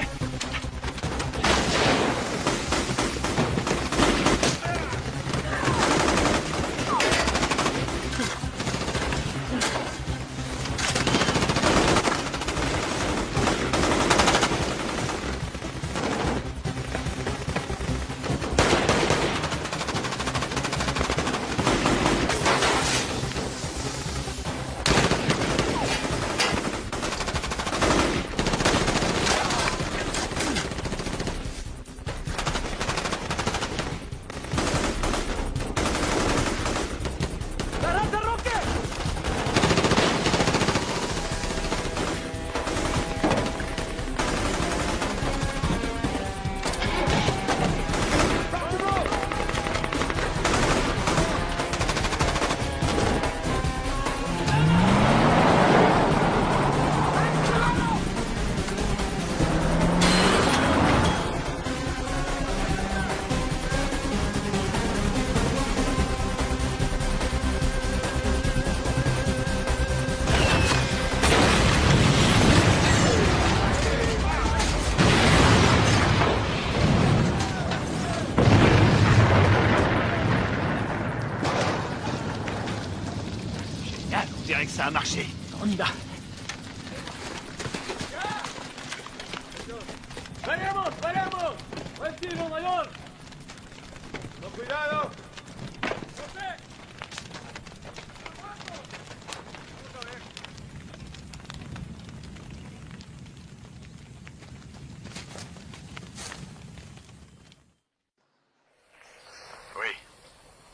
On dirait que ça a marché. On y va. ¡Veremos, veremos! ¡Buen tiro, mayor! ¡Con cuidado!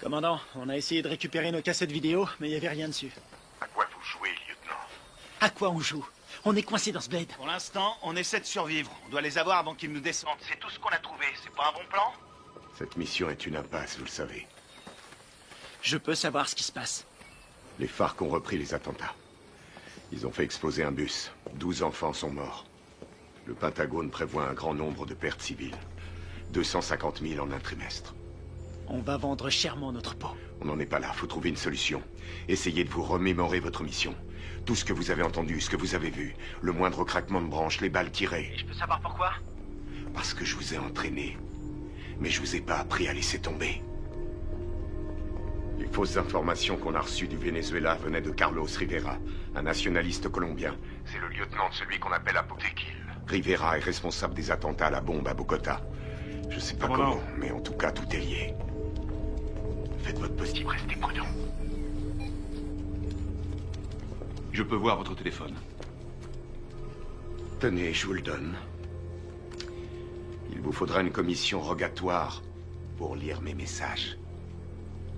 Commandant, on a essayé de récupérer nos cassettes vidéo, mais il n'y avait rien dessus. À quoi vous jouez, lieutenant? À quoi on joue? On est coincé dans ce bled. Pour l'instant, on essaie de survivre. On doit les avoir avant qu'ils nous descendent. C'est tout ce qu'on a trouvé. C'est pas un bon plan? Cette mission est une impasse, vous le savez. Je peux savoir ce qui se passe. Les FARC ont repris les attentats. Ils ont fait exploser un bus. 12 enfants sont morts. Le Pentagone prévoit un grand nombre de pertes civiles. 250 000 en un trimestre. On va vendre chèrement notre peau. On n'en est pas là, faut trouver une solution. Essayez de vous remémorer votre mission. Tout ce que vous avez entendu, ce que vous avez vu. Le moindre craquement de branche, les balles tirées. Et je peux savoir pourquoi? Parce que je vous ai entraîné. Mais je vous ai pas appris à laisser tomber. Les fausses informations qu'on a reçues du Venezuela venaient de Carlos Rivera, un nationaliste colombien. C'est le lieutenant de celui qu'on appelle Apotequil. Rivera est responsable des attentats à la bombe à Bogota. Je sais pas comment, mais en tout cas, tout est lié. Faites votre possible, restez prudent. Je peux voir votre téléphone. Tenez, je vous le donne. Il vous faudra une commission rogatoire pour lire mes messages.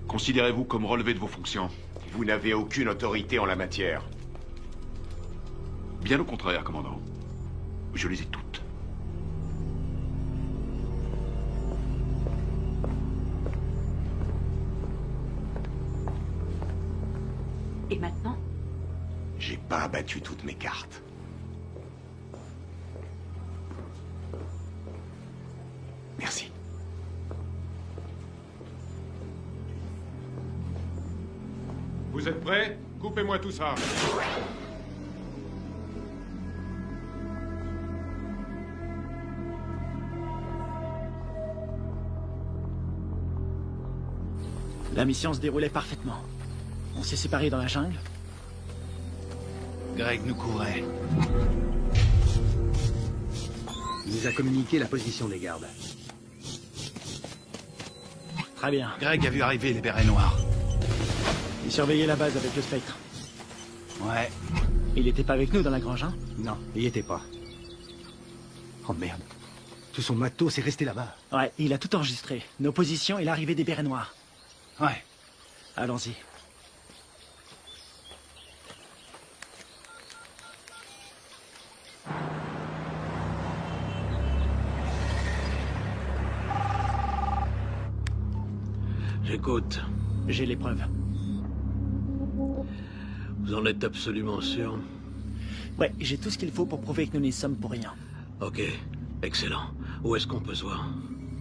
Considérez-vous comme relevé de vos fonctions? Vous n'avez aucune autorité en la matière. Bien au contraire, commandant. Je les ai toutes. Et maintenant? J'ai pas abattu toutes mes cartes. Merci. Vous êtes prêts? Coupez-moi tout ça. La mission se déroulait parfaitement. On s'est séparés dans la jungle. Greg nous couvrait. Il nous a communiqué la position des gardes. Très bien. Greg a vu arriver les bérets noirs. Il surveillait la base avec le Spectre. Ouais. Il était pas avec nous dans la grange, hein? Non, il y était pas. Oh merde. Tout son matos est resté là-bas. Ouais, il a tout enregistré. Nos positions et l'arrivée des bérets noirs. Ouais. Allons-y. J'écoute. J'ai les preuves. Vous en êtes absolument sûr? Ouais, j'ai tout ce qu'il faut pour prouver que nous n'y sommes pour rien. Ok, excellent. Où est-ce qu'on peut se voir?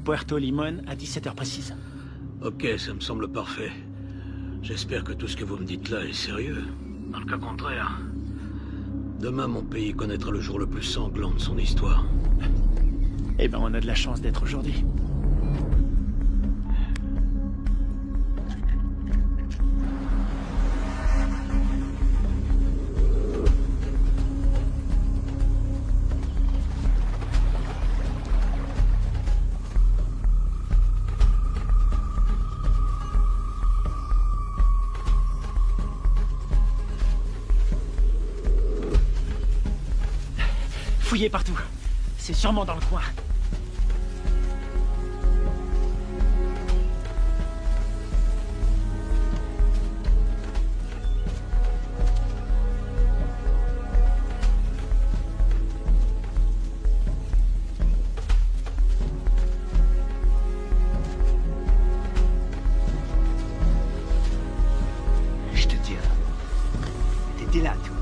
Puerto Limón à 17h précise. Ok, ça me semble parfait. J'espère que tout ce que vous me dites là est sérieux. Dans le cas contraire, demain mon pays connaîtra le jour le plus sanglant de son histoire. Eh ben, on a de la chance d'être aujourd'hui. Fouillez partout. C'est sûrement dans le coin. Je te dis, t'étais là, toi.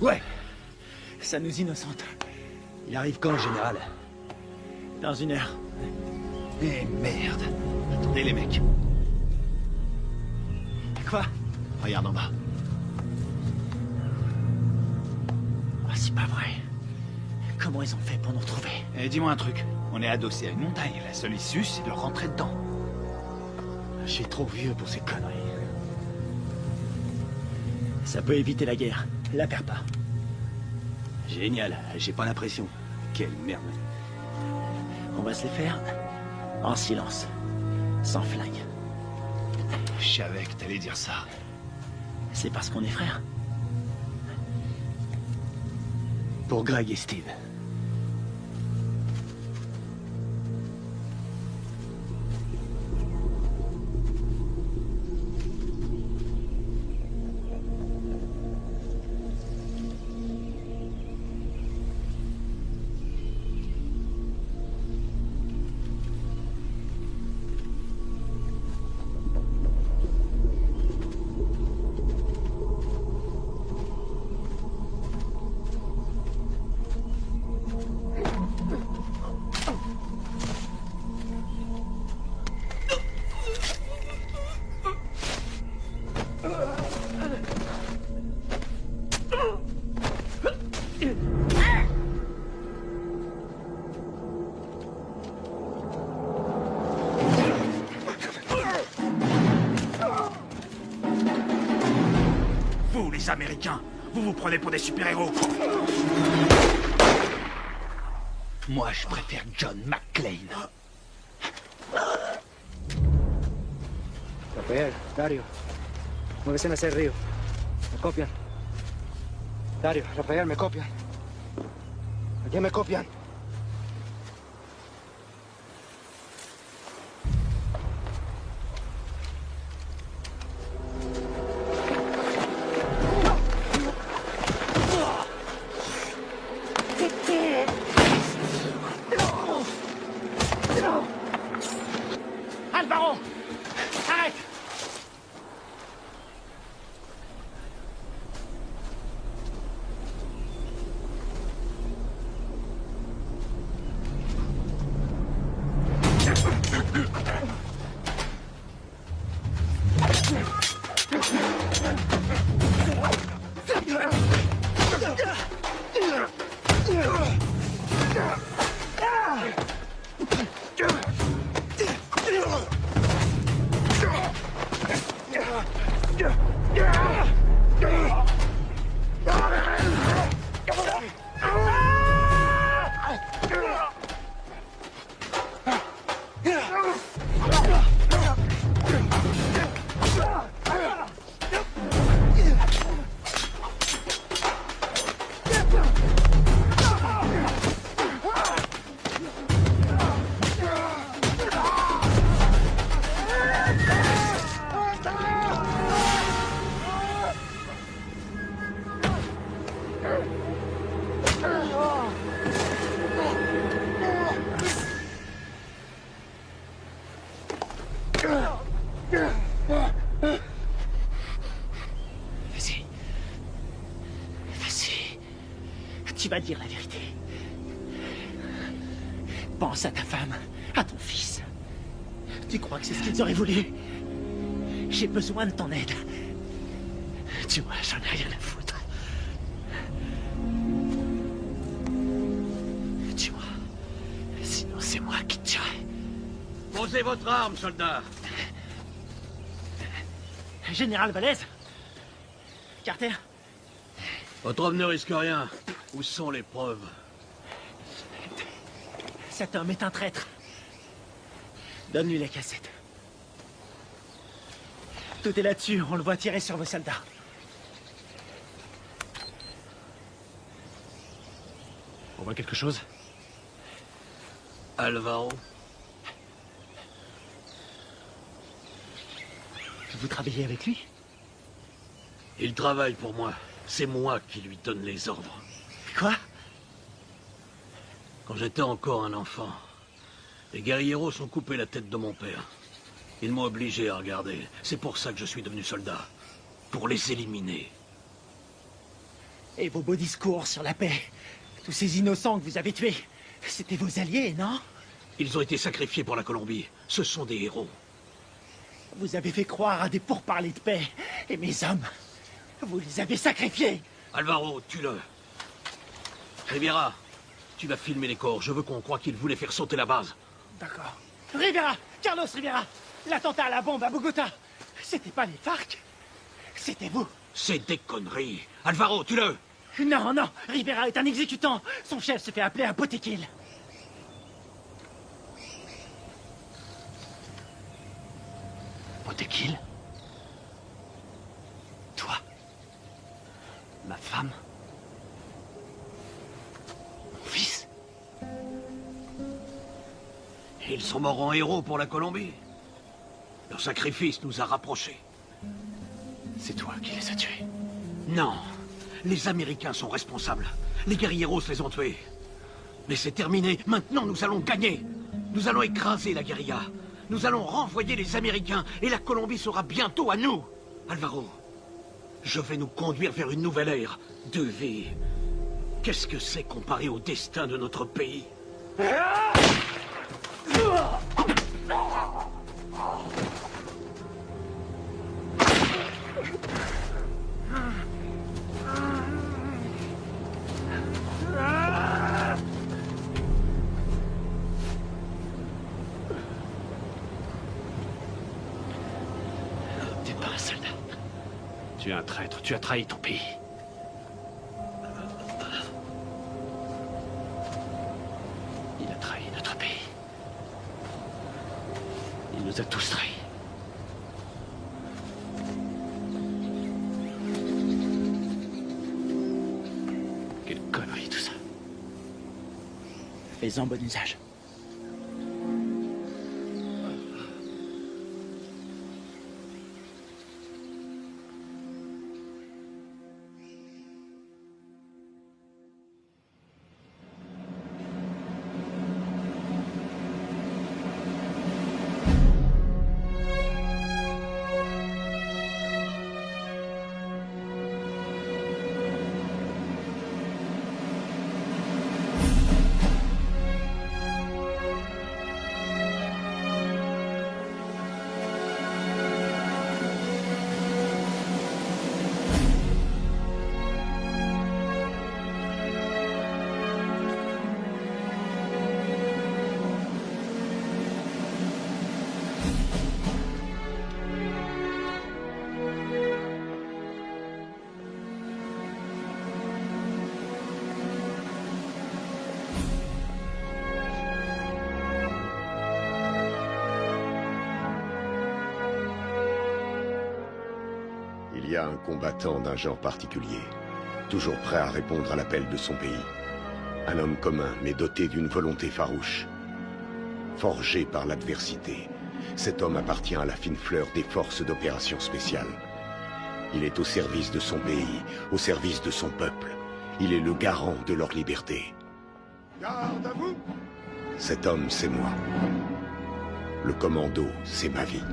Ouais. Ça nous innocente. Il arrive quand, le général? Dans 1 heure. Eh merde. Attendez les mecs. Quoi? Regarde en bas. Ah, c'est pas vrai. Comment ils ont fait pour nous retrouver? Eh, dis-moi un truc. On est adossé à une montagne. La seule issue, c'est de rentrer dedans. Je suis trop vieux pour ces conneries. Ça peut éviter la guerre. La perds pas. Génial, j'ai pas l'impression. Quelle merde. On va se les faire en silence. Sans flingue. Je savais que t'allais dire ça. C'est parce qu'on est frères. Pour Greg et Steve. les Américains. Vous vous prenez pour des super-héros. Moi, je préfère John McClane. Rafael, Dario, muévese hacia el río. Me copian. Dario, Rafael, me copian. Allí me copian. Alvaro! Arrête! Tu vas dire la vérité. Pense à ta femme, à ton fils. Tu crois que c'est ce qu'ils auraient voulu? J'ai besoin de ton aide. Tu vois, j'en ai rien à foutre. Tu vois, sinon c'est moi qui te tuerai. Posez votre arme, soldat. Général Valez? Carter? Votre homme ne risque rien. Où sont les preuves? Cet homme est un traître. Donne-lui la cassette. Tout est là-dessus, on le voit tirer sur vos soldats. On voit quelque chose? Alvaro? Vous travaillez avec lui? Il travaille pour moi. C'est moi qui lui donne les ordres. Quoi? Quand j'étais encore un enfant, les guerrieros ont coupé la tête de mon père. Ils m'ont obligé à regarder. C'est pour ça que je suis devenu soldat. Pour les éliminer. Et vos beaux discours sur la paix? Tous ces innocents que vous avez tués, c'était vos alliés, non? Ils ont été sacrifiés pour la Colombie. Ce sont des héros. Vous avez fait croire à des pourparlers de paix. Et mes hommes, vous les avez sacrifiés. Alvaro, tue-le. Rivera, tu vas filmer les corps. Je veux qu'on croie qu'ils voulaient faire sauter la base. D'accord. Rivera! Carlos Rivera! L'attentat à la bombe à Bogota! C'était pas les FARC? C'était vous! C'est des conneries! Alvaro, tue-le! Non, non! Rivera est un exécutant! Son chef se fait appeler un Botequil! Botequil? Toi? Ma femme? Mon fils? Ils sont morts en héros pour la Colombie. Leur sacrifice nous a rapprochés. C'est toi qui les as tués? Non. Les Américains sont responsables. Les guerrieros les ont tués. Mais c'est terminé. Maintenant, nous allons gagner. Nous allons écraser la guérilla. Nous allons renvoyer les Américains et la Colombie sera bientôt à nous. Alvaro, je vais nous conduire vers une nouvelle ère de vie. Qu'est-ce que c'est comparé au destin de notre pays? T'es pas un soldat. Tu es un traître, tu as trahi ton pays. Il a trahi notre pays. Il nous a tous trahis. Quelle connerie tout ça. Fais-en bon usage. Il y a un combattant d'un genre particulier, toujours prêt à répondre à l'appel de son pays. Un homme commun, mais doté d'une volonté farouche. Forgé par l'adversité, cet homme appartient à la fine fleur des forces d'opération spéciales. Il est au service de son pays, au service de son peuple. Il est le garant de leur liberté. Garde à vous! Cet homme, c'est moi. Le commando, c'est ma vie.